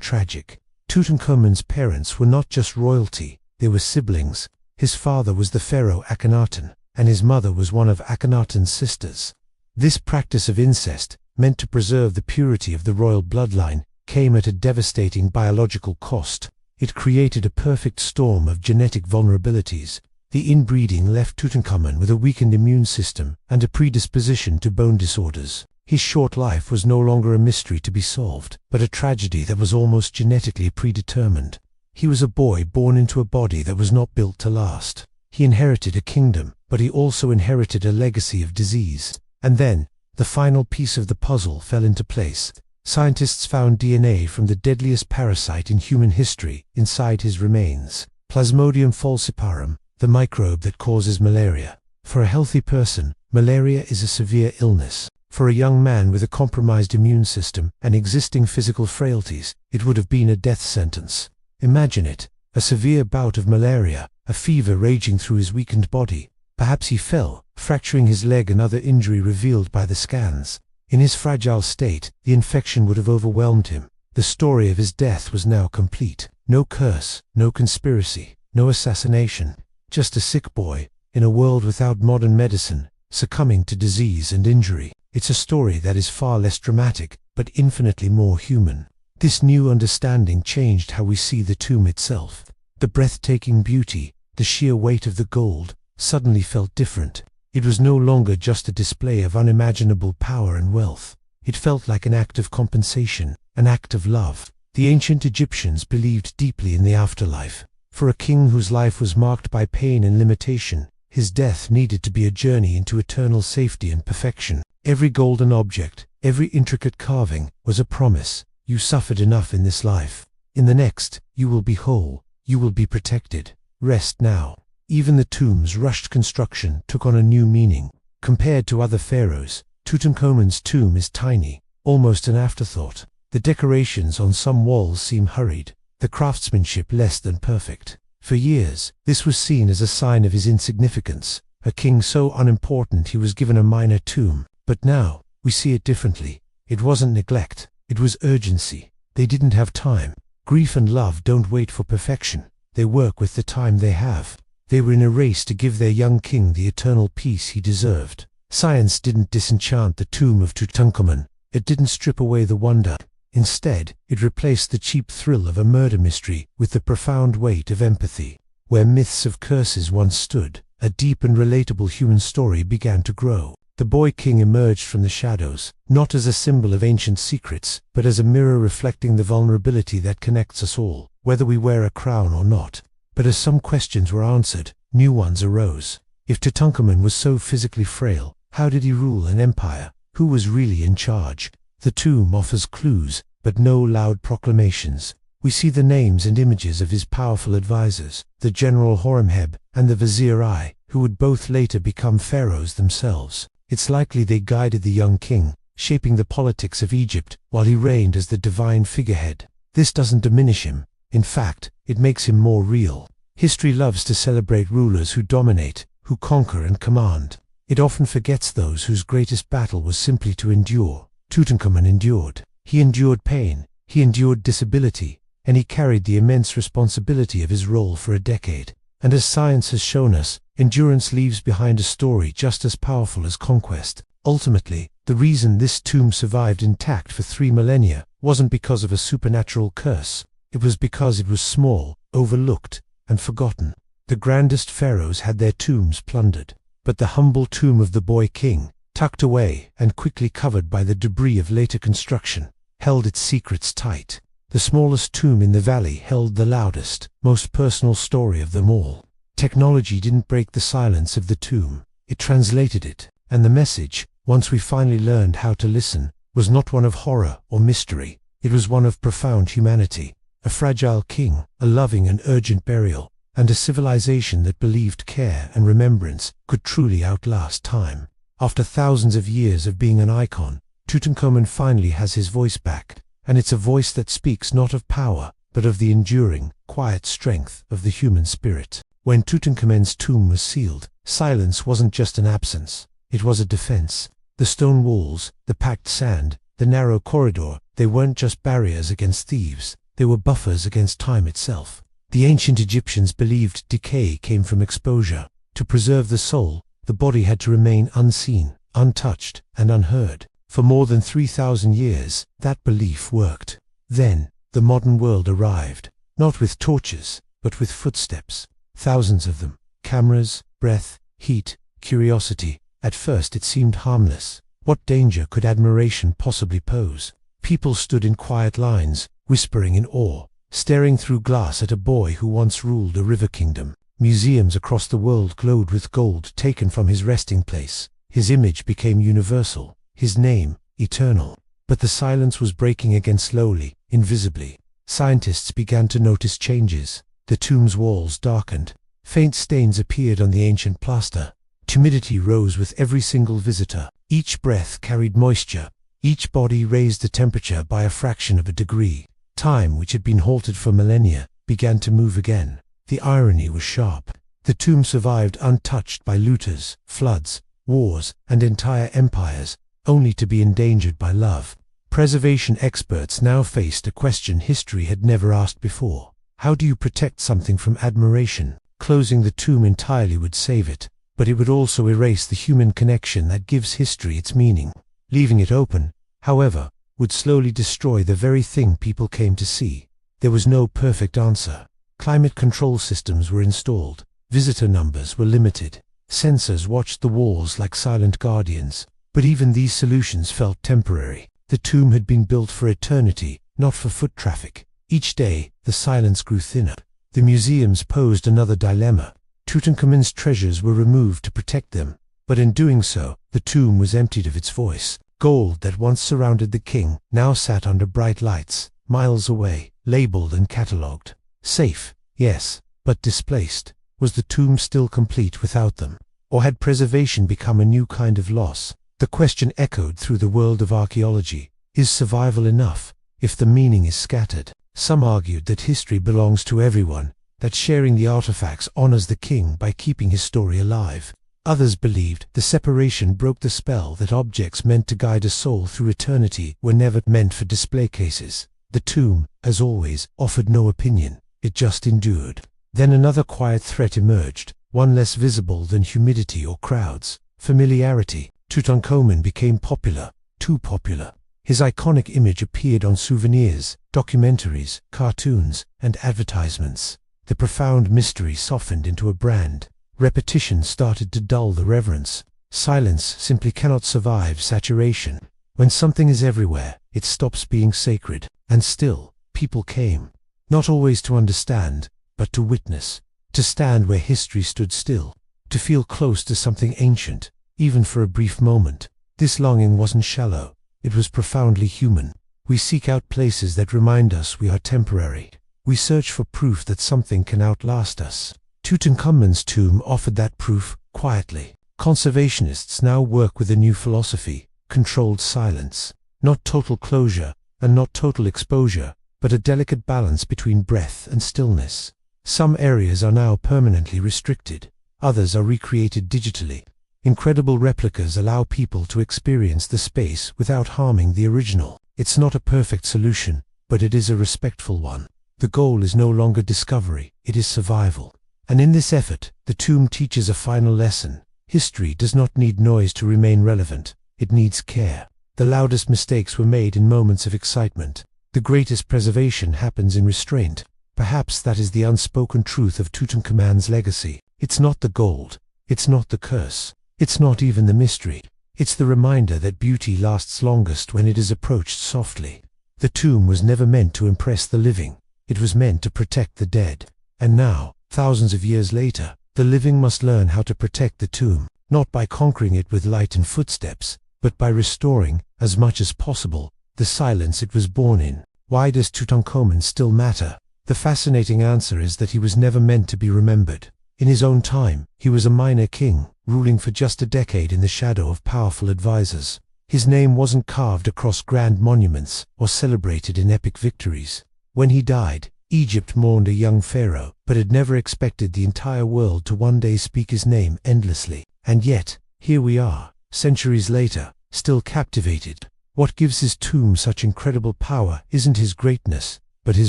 S1: tragic. Tutankhamun's parents were not just royalty, they were siblings. His father was the pharaoh Akhenaten, and his mother was one of Akhenaten's sisters. This practice of incest, meant to preserve the purity of the royal bloodline, came at a devastating biological cost. It created a perfect storm of genetic vulnerabilities. The inbreeding left Tutankhamun with a weakened immune system and a predisposition to bone disorders. His short life was no longer a mystery to be solved, but a tragedy that was almost genetically predetermined. He was a boy born into a body that was not built to last. He inherited a kingdom, but he also inherited a legacy of disease. And then, the final piece of the puzzle fell into place. Scientists found DNA from the deadliest parasite in human history inside his remains. Plasmodium falciparum, the microbe that causes malaria. For a healthy person, malaria is a severe illness. For a young man with a compromised immune system and existing physical frailties, it would have been a death sentence. Imagine it, a severe bout of malaria, a fever raging through his weakened body. Perhaps he fell, fracturing his leg, another injury revealed by the scans. In his fragile state, the infection would have overwhelmed him. The story of his death was now complete. No curse, no conspiracy, no assassination. Just a sick boy, in a world without modern medicine, succumbing to disease and injury. It's a story that is far less dramatic, but infinitely more human. This new understanding changed how we see the tomb itself. The breathtaking beauty, the sheer weight of the gold, suddenly felt different. It was no longer just a display of unimaginable power and wealth. It felt like an act of compensation, an act of love. The ancient Egyptians believed deeply in the afterlife. For a king whose life was marked by pain and limitation, his death needed to be a journey into eternal safety and perfection. Every golden object, every intricate carving, was a promise. You suffered enough in this life. In the next, you will be whole, you will be protected. Rest now. Even the tomb's rushed construction took on a new meaning. Compared to other pharaohs, Tutankhamun's tomb is tiny, almost an afterthought. The decorations on some walls seem hurried, the craftsmanship less than perfect. For years, this was seen as a sign of his insignificance, a king so unimportant he was given a minor tomb. But now, we see it differently. It wasn't neglect, it was urgency. They didn't have time. Grief and love don't wait for perfection. They work with the time they have. They were in a race to give their young king the eternal peace he deserved. Science didn't disenchant the tomb of Tutankhamun. It didn't strip away the wonder. Instead, it replaced the cheap thrill of a murder mystery with the profound weight of empathy. Where myths of curses once stood, a deep and relatable human story began to grow. The boy king emerged from the shadows, not as a symbol of ancient secrets, but as a mirror reflecting the vulnerability that connects us all, whether we wear a crown or not. But as some questions were answered, new ones arose. If Tutankhamun was so physically frail, how did he rule an empire? Who was really in charge? The tomb offers clues, but no loud proclamations. We see the names and images of his powerful advisors, the general Horemheb and the vizier Ai, who would both later become pharaohs themselves. It's likely they guided the young king, shaping the politics of Egypt while he reigned as the divine figurehead. This doesn't diminish him. In fact, it makes him more real. History loves to celebrate rulers who dominate, who conquer and command. It often forgets those whose greatest battle was simply to endure. Tutankhamun endured. He endured pain, he endured disability, and he carried the immense responsibility of his role for a decade. And as science has shown us, endurance leaves behind a story just as powerful as conquest. Ultimately, the reason this tomb survived intact for 3 millennia wasn't because of a supernatural curse. It was because it was small, overlooked, and forgotten. The grandest pharaohs had their tombs plundered, but the humble tomb of the boy king, tucked away and quickly covered by the debris of later construction, held its secrets tight. The smallest tomb in the valley held the loudest, most personal story of them all. Technology didn't break the silence of the tomb, it translated it, and the message, once we finally learned how to listen, was not one of horror or mystery, it was one of profound humanity. A fragile king, a loving and urgent burial, and a civilization that believed care and remembrance could truly outlast time. After thousands of years of being an icon, Tutankhamun finally has his voice back, and it's a voice that speaks not of power, but of the enduring, quiet strength of the human spirit. When Tutankhamun's tomb was sealed, silence wasn't just an absence, it was a defense. The stone walls, the packed sand, the narrow corridor, they weren't just barriers against thieves, they were buffers against time itself. The ancient Egyptians believed decay came from exposure. To preserve the soul, the body had to remain unseen, untouched, and unheard. For more than 3,000 years, that belief worked. Then, the modern world arrived, not with torches, but with footsteps. Thousands of them. Cameras, breath, heat, curiosity. At first it seemed harmless. What danger could admiration possibly pose? People stood in quiet lines, whispering in awe, staring through glass at a boy who once ruled a river kingdom. Museums across the world glowed with gold taken from his resting place. His image became universal, his name eternal. But the silence was breaking again slowly, invisibly. Scientists began to notice changes. The tomb's walls darkened. Faint stains appeared on the ancient plaster. Humidity rose with every single visitor. Each breath carried moisture. Each body raised the temperature by a fraction of a degree. Time, which had been halted for millennia, began to move again. The irony was sharp. The tomb survived untouched by looters, floods, wars, and entire empires, only to be endangered by love. Preservation experts now faced a question history had never asked before. How do you protect something from admiration? Closing the tomb entirely would save it, but it would also erase the human connection that gives history its meaning. Leaving it open, however, would slowly destroy the very thing people came to see. There was no perfect answer. Climate control systems were installed. Visitor numbers were limited. Sensors watched the walls like silent guardians. But even these solutions felt temporary. The tomb had been built for eternity, not for foot traffic. Each day, the silence grew thinner. The museums posed another dilemma. Tutankhamun's treasures were removed to protect them, but in doing so, the tomb was emptied of its voice. Gold that once surrounded the king now sat under bright lights, miles away, labeled and catalogued. Safe, yes, but displaced. Was the tomb still complete without them? Or had preservation become a new kind of loss? The question echoed through the world of archaeology. Is survival enough, if the meaning is scattered? Some argued that history belongs to everyone, that sharing the artifacts honors the king by keeping his story alive. Others believed the separation broke the spell, that objects meant to guide a soul through eternity were never meant for display cases. The tomb, as always, offered no opinion. It just endured. Then another quiet threat emerged, one less visible than humidity or crowds: familiarity. Tutankhamun became popular, too popular. His iconic image appeared on souvenirs, documentaries, cartoons, and advertisements. The profound mystery softened into a brand. Repetition started to dull the reverence. Silence simply cannot survive saturation. When something is everywhere, it stops being sacred. And still, people came. Not always to understand, but to witness. To stand where history stood still. To feel close to something ancient, even for a brief moment. This longing wasn't shallow. It was profoundly human. We seek out places that remind us we are temporary. We search for proof that something can outlast us. Tutankhamun's tomb offered that proof quietly. Conservationists now work with a new philosophy: controlled silence. Not total closure and not total exposure, but a delicate balance between breath and stillness. Some areas are now permanently restricted. Others are recreated digitally. Incredible replicas allow people to experience the space without harming the original. It's not a perfect solution, but it is a respectful one. The goal is no longer discovery, it is survival. And in this effort, the tomb teaches a final lesson. History does not need noise to remain relevant, it needs care. The loudest mistakes were made in moments of excitement. The greatest preservation happens in restraint. Perhaps that is the unspoken truth of Tutankhamun's legacy. It's not the gold, it's not the curse, it's not even the mystery. It's the reminder that beauty lasts longest when it is approached softly. The tomb was never meant to impress the living, it was meant to protect the dead. And now, thousands of years later, the living must learn how to protect the tomb, not by conquering it with light and footsteps, but by restoring, as much as possible, the silence it was born in. Why does Tutankhamun still matter? The fascinating answer is that he was never meant to be remembered. In his own time, he was a minor king, ruling for just a decade in the shadow of powerful advisors. His name wasn't carved across grand monuments or celebrated in epic victories. When he died, Egypt mourned a young pharaoh, but had never expected the entire world to one day speak his name endlessly. And yet, here we are, centuries later, still captivated. What gives his tomb such incredible power isn't his greatness, but his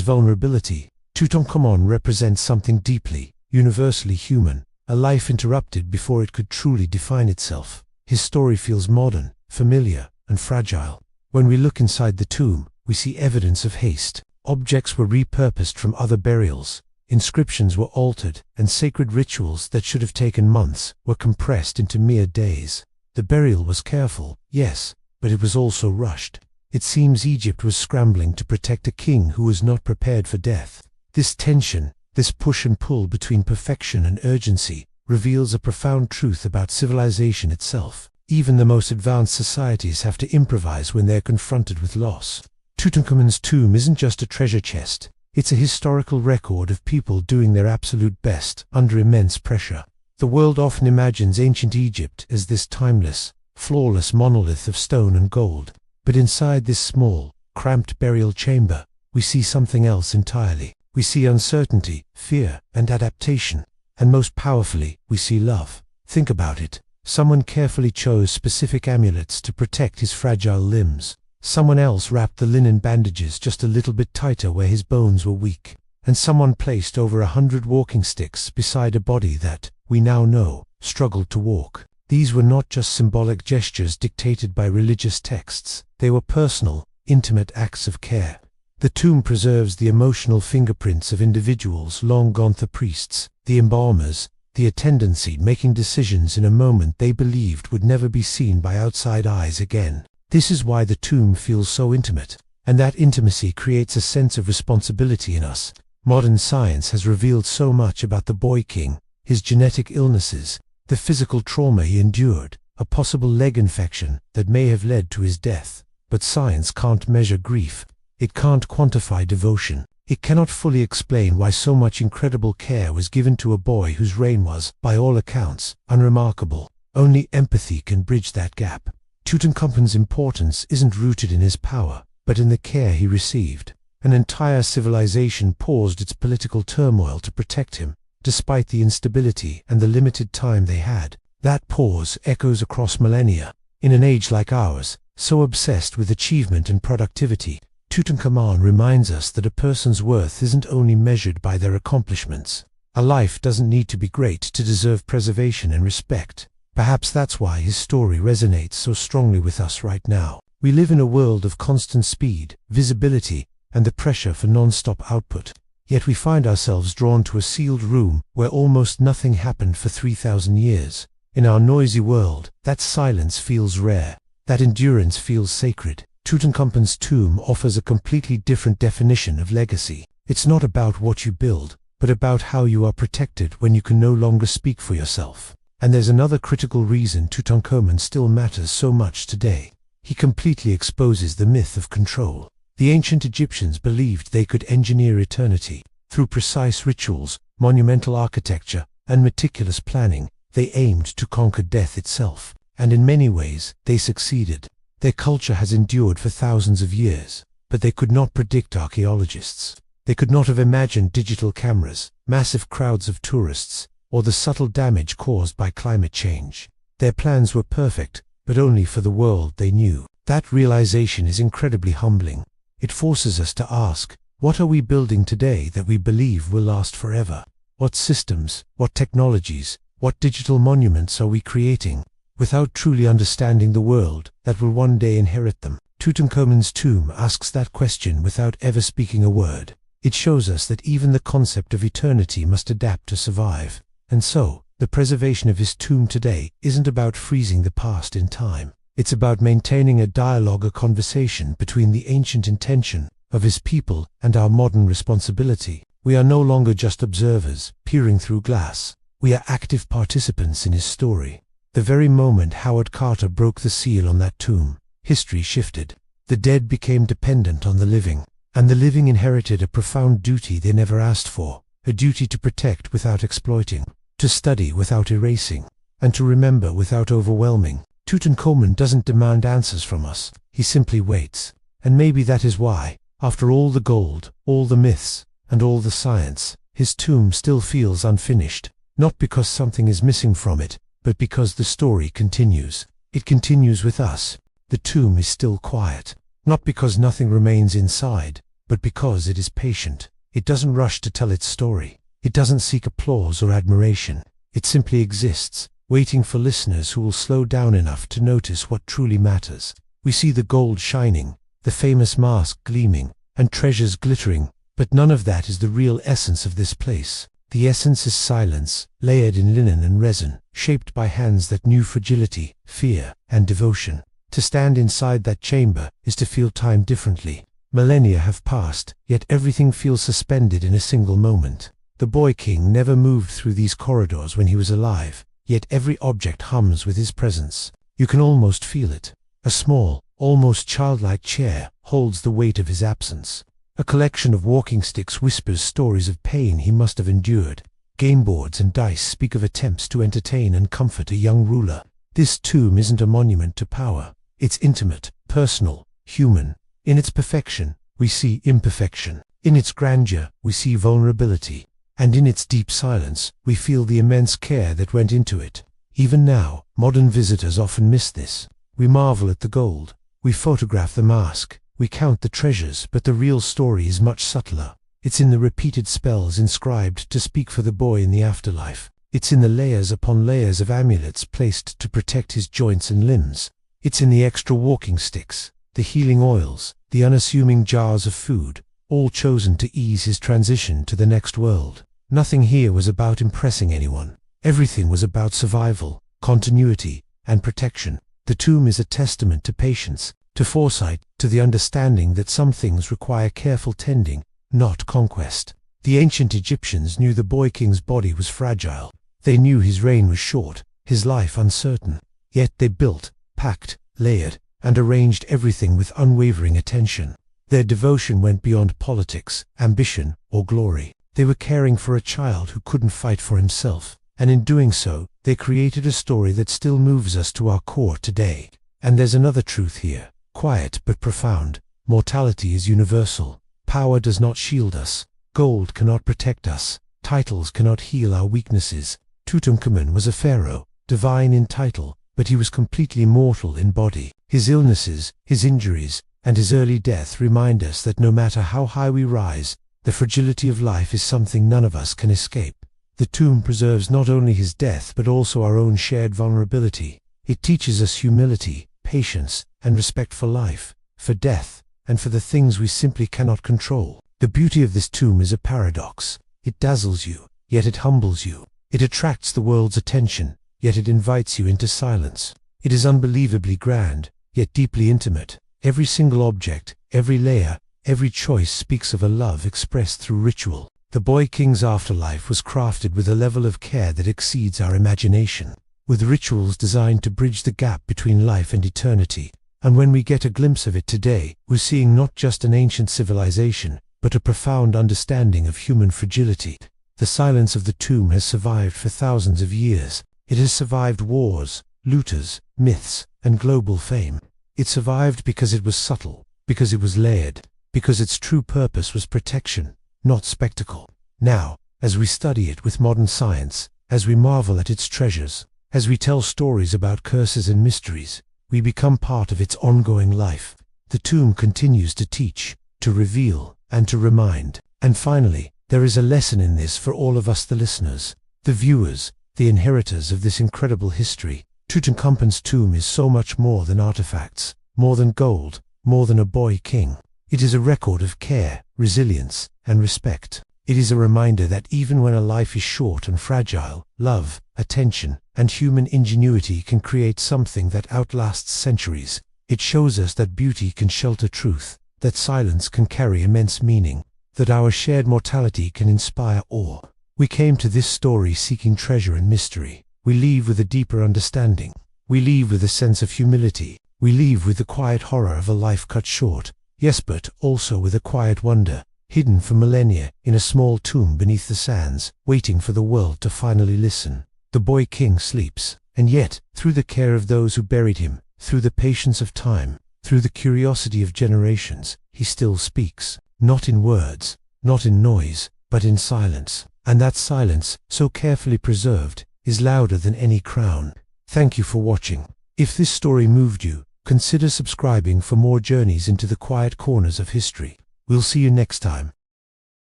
S1: vulnerability. Tutankhamun represents something deeply, universally human, a life interrupted before it could truly define itself. His story feels modern, familiar, and fragile. When we look inside the tomb, we see evidence of haste. Objects were repurposed from other burials, inscriptions were altered, and sacred rituals that should have taken months were compressed into mere days. The burial was careful, yes, but it was also rushed. It seems Egypt was scrambling to protect a king who was not prepared for death. This tension, this push and pull between perfection and urgency, reveals a profound truth about civilization itself. Even the most advanced societies have to improvise when they're confronted with loss. Tutankhamun's tomb isn't just a treasure chest, it's a historical record of people doing their absolute best under immense pressure. The world often imagines ancient Egypt as this timeless, flawless monolith of stone and gold. But inside this small, cramped burial chamber, we see something else entirely. We see uncertainty, fear, and adaptation. And most powerfully, we see love. Think about it. Someone carefully chose specific amulets to protect his fragile limbs. Someone else wrapped the linen bandages just a little bit tighter where his bones were weak. And someone placed over 100 walking sticks beside a body that, we now know, struggled to walk. These were not just symbolic gestures dictated by religious texts. They were personal, intimate acts of care. The tomb preserves the emotional fingerprints of individuals long gone. The priests, the embalmers, the attendancy making decisions in a moment they believed would never be seen by outside eyes again. This is why the tomb feels so intimate, and that intimacy creates a sense of responsibility in us. Modern science has revealed so much about the boy king, his genetic illnesses, the physical trauma he endured, a possible leg infection that may have led to his death. But science can't measure grief. It can't quantify devotion. It cannot fully explain why so much incredible care was given to a boy whose reign was, by all accounts, unremarkable. Only empathy can bridge that gap. Tutankhamun's importance isn't rooted in his power, but in the care he received. An entire civilization paused its political turmoil to protect him, despite the instability and the limited time they had. That pause echoes across millennia. In an age like ours, so obsessed with achievement and productivity, Tutankhamun reminds us that a person's worth isn't only measured by their accomplishments. A life doesn't need to be great to deserve preservation and respect. Perhaps that's why his story resonates so strongly with us right now. We live in a world of constant speed, visibility, and the pressure for non-stop output. Yet we find ourselves drawn to a sealed room where almost nothing happened for 3,000 years. In our noisy world, that silence feels rare. That endurance feels sacred. Tutankhamun's tomb offers a completely different definition of legacy. It's not about what you build, but about how you are protected when you can no longer speak for yourself. And there's another critical reason Tutankhamun still matters so much today. He completely exposes the myth of control. The ancient Egyptians believed they could engineer eternity. Through precise rituals, monumental architecture, and meticulous planning, they aimed to conquer death itself. And in many ways, they succeeded. Their culture has endured for thousands of years, but they could not predict archaeologists. They could not have imagined digital cameras, massive crowds of tourists, or the subtle damage caused by climate change. Their plans were perfect, but only for the world they knew. That realization is incredibly humbling. It forces us to ask, what are we building today that we believe will last forever? What systems, what technologies, what digital monuments are we creating, without truly understanding the world that will one day inherit them? Tutankhamun's tomb asks that question without ever speaking a word. It shows us that even the concept of eternity must adapt to survive. And so, the preservation of his tomb today isn't about freezing the past in time. It's about maintaining a dialogue, a conversation between the ancient intention of his people and our modern responsibility. We are no longer just observers, peering through glass. We are active participants in his story. The very moment Howard Carter broke the seal on that tomb, history shifted. The dead became dependent on the living, and the living inherited a profound duty they never asked for, a duty to protect without exploiting, to study without erasing, and to remember without overwhelming. Tutankhamun doesn't demand answers from us, he simply waits. And maybe that is why, after all the gold, all the myths, and all the science, his tomb still feels unfinished, not because something is missing from it, but because the story continues. It continues with us. The tomb is still quiet, not because nothing remains inside, but because it is patient. It doesn't rush to tell its story. It doesn't seek applause or admiration. It simply exists, waiting for listeners who will slow down enough to notice what truly matters. We see the gold shining, the famous mask gleaming, and treasures glittering, but none of that is the real essence of this place. The essence is silence, layered in linen and resin, shaped by hands that knew fragility, fear, and devotion. To stand inside that chamber is to feel time differently. Millennia have passed, yet everything feels suspended in a single moment. The boy king never moved through these corridors when he was alive, yet every object hums with his presence. You can almost feel it. A small, almost childlike chair holds the weight of his absence. A collection of walking sticks whispers stories of pain he must have endured. Game boards and dice speak of attempts to entertain and comfort a young ruler. This tomb isn't a monument to power. It's intimate, personal, human. In its perfection, we see imperfection. In its grandeur, we see vulnerability. And in its deep silence, we feel the immense care that went into it. Even now, modern visitors often miss this. We marvel at the gold. We photograph the mask. We count the treasures, but the real story is much subtler. It's in the repeated spells inscribed to speak for the boy in the afterlife. It's in the layers upon layers of amulets placed to protect his joints and limbs. It's in the extra walking sticks, the healing oils, the unassuming jars of food, all chosen to ease his transition to the next world. Nothing here was about impressing anyone. Everything was about survival, continuity, and protection. The tomb is a testament to patience, to foresight, to the understanding that some things require careful tending, not conquest. The ancient Egyptians knew the boy king's body was fragile. They knew his reign was short, his life uncertain. Yet they built, packed, layered, and arranged everything with unwavering attention. Their devotion went beyond politics, ambition, or glory. They were caring for a child who couldn't fight for himself, and in doing so, they created a story that still moves us to our core today. And there's another truth here, quiet but profound. Mortality is universal. Power does not shield us. Gold cannot protect us. Titles cannot heal our weaknesses. Tutankhamun was a pharaoh, divine in title, but he was completely mortal in body. His illnesses, his injuries, and his early death remind us that no matter how high we rise, the fragility of life is something none of us can escape. The tomb preserves not only his death but also our own shared vulnerability. It teaches us humility, patience, and respect for life, for death, and for the things we simply cannot control. The beauty of this tomb is a paradox. It dazzles you, yet it humbles you. It attracts the world's attention, yet it invites you into silence. It is unbelievably grand, yet deeply intimate. Every single object, every layer, every choice speaks of a love expressed through ritual. The boy king's afterlife was crafted with a level of care that exceeds our imagination. With rituals designed to bridge the gap between life and eternity, And when we get a glimpse of it today, we're seeing not just an ancient civilization, but a profound understanding of human fragility. The silence of the tomb has survived for thousands of years. It has survived wars, looters, myths, and global fame. It survived because it was subtle, because it was layered, because its true purpose was protection, not spectacle. Now, as we study it with modern science, as we marvel at its treasures, as we tell stories about curses and mysteries, we become part of its ongoing life. The tomb continues to teach, to reveal, and to remind. And finally, there is a lesson in this for all of us, the listeners, the viewers, the inheritors of this incredible history. Tutankhamun's tomb is so much more than artifacts, more than gold, more than a boy king. It is a record of care, resilience, and respect. It is a reminder that even when a life is short and fragile, love, attention, and human ingenuity can create something that outlasts centuries. It shows us that beauty can shelter truth, that silence can carry immense meaning, that our shared mortality can inspire awe. We came to this story seeking treasure and mystery. We leave with a deeper understanding. We leave with a sense of humility. We leave with the quiet horror of a life cut short. Yes, but also with a quiet wonder, hidden for millennia in a small tomb beneath the sands, waiting for the world to finally listen. The boy king sleeps, and yet, through the care of those who buried him, through the patience of time, through the curiosity of generations, he still speaks, not in words, not in noise, but in silence. And that silence, so carefully preserved, is louder than any crown. Thank you for watching. If this story moved you, consider subscribing for more journeys into the quiet corners of history. We'll see you next time.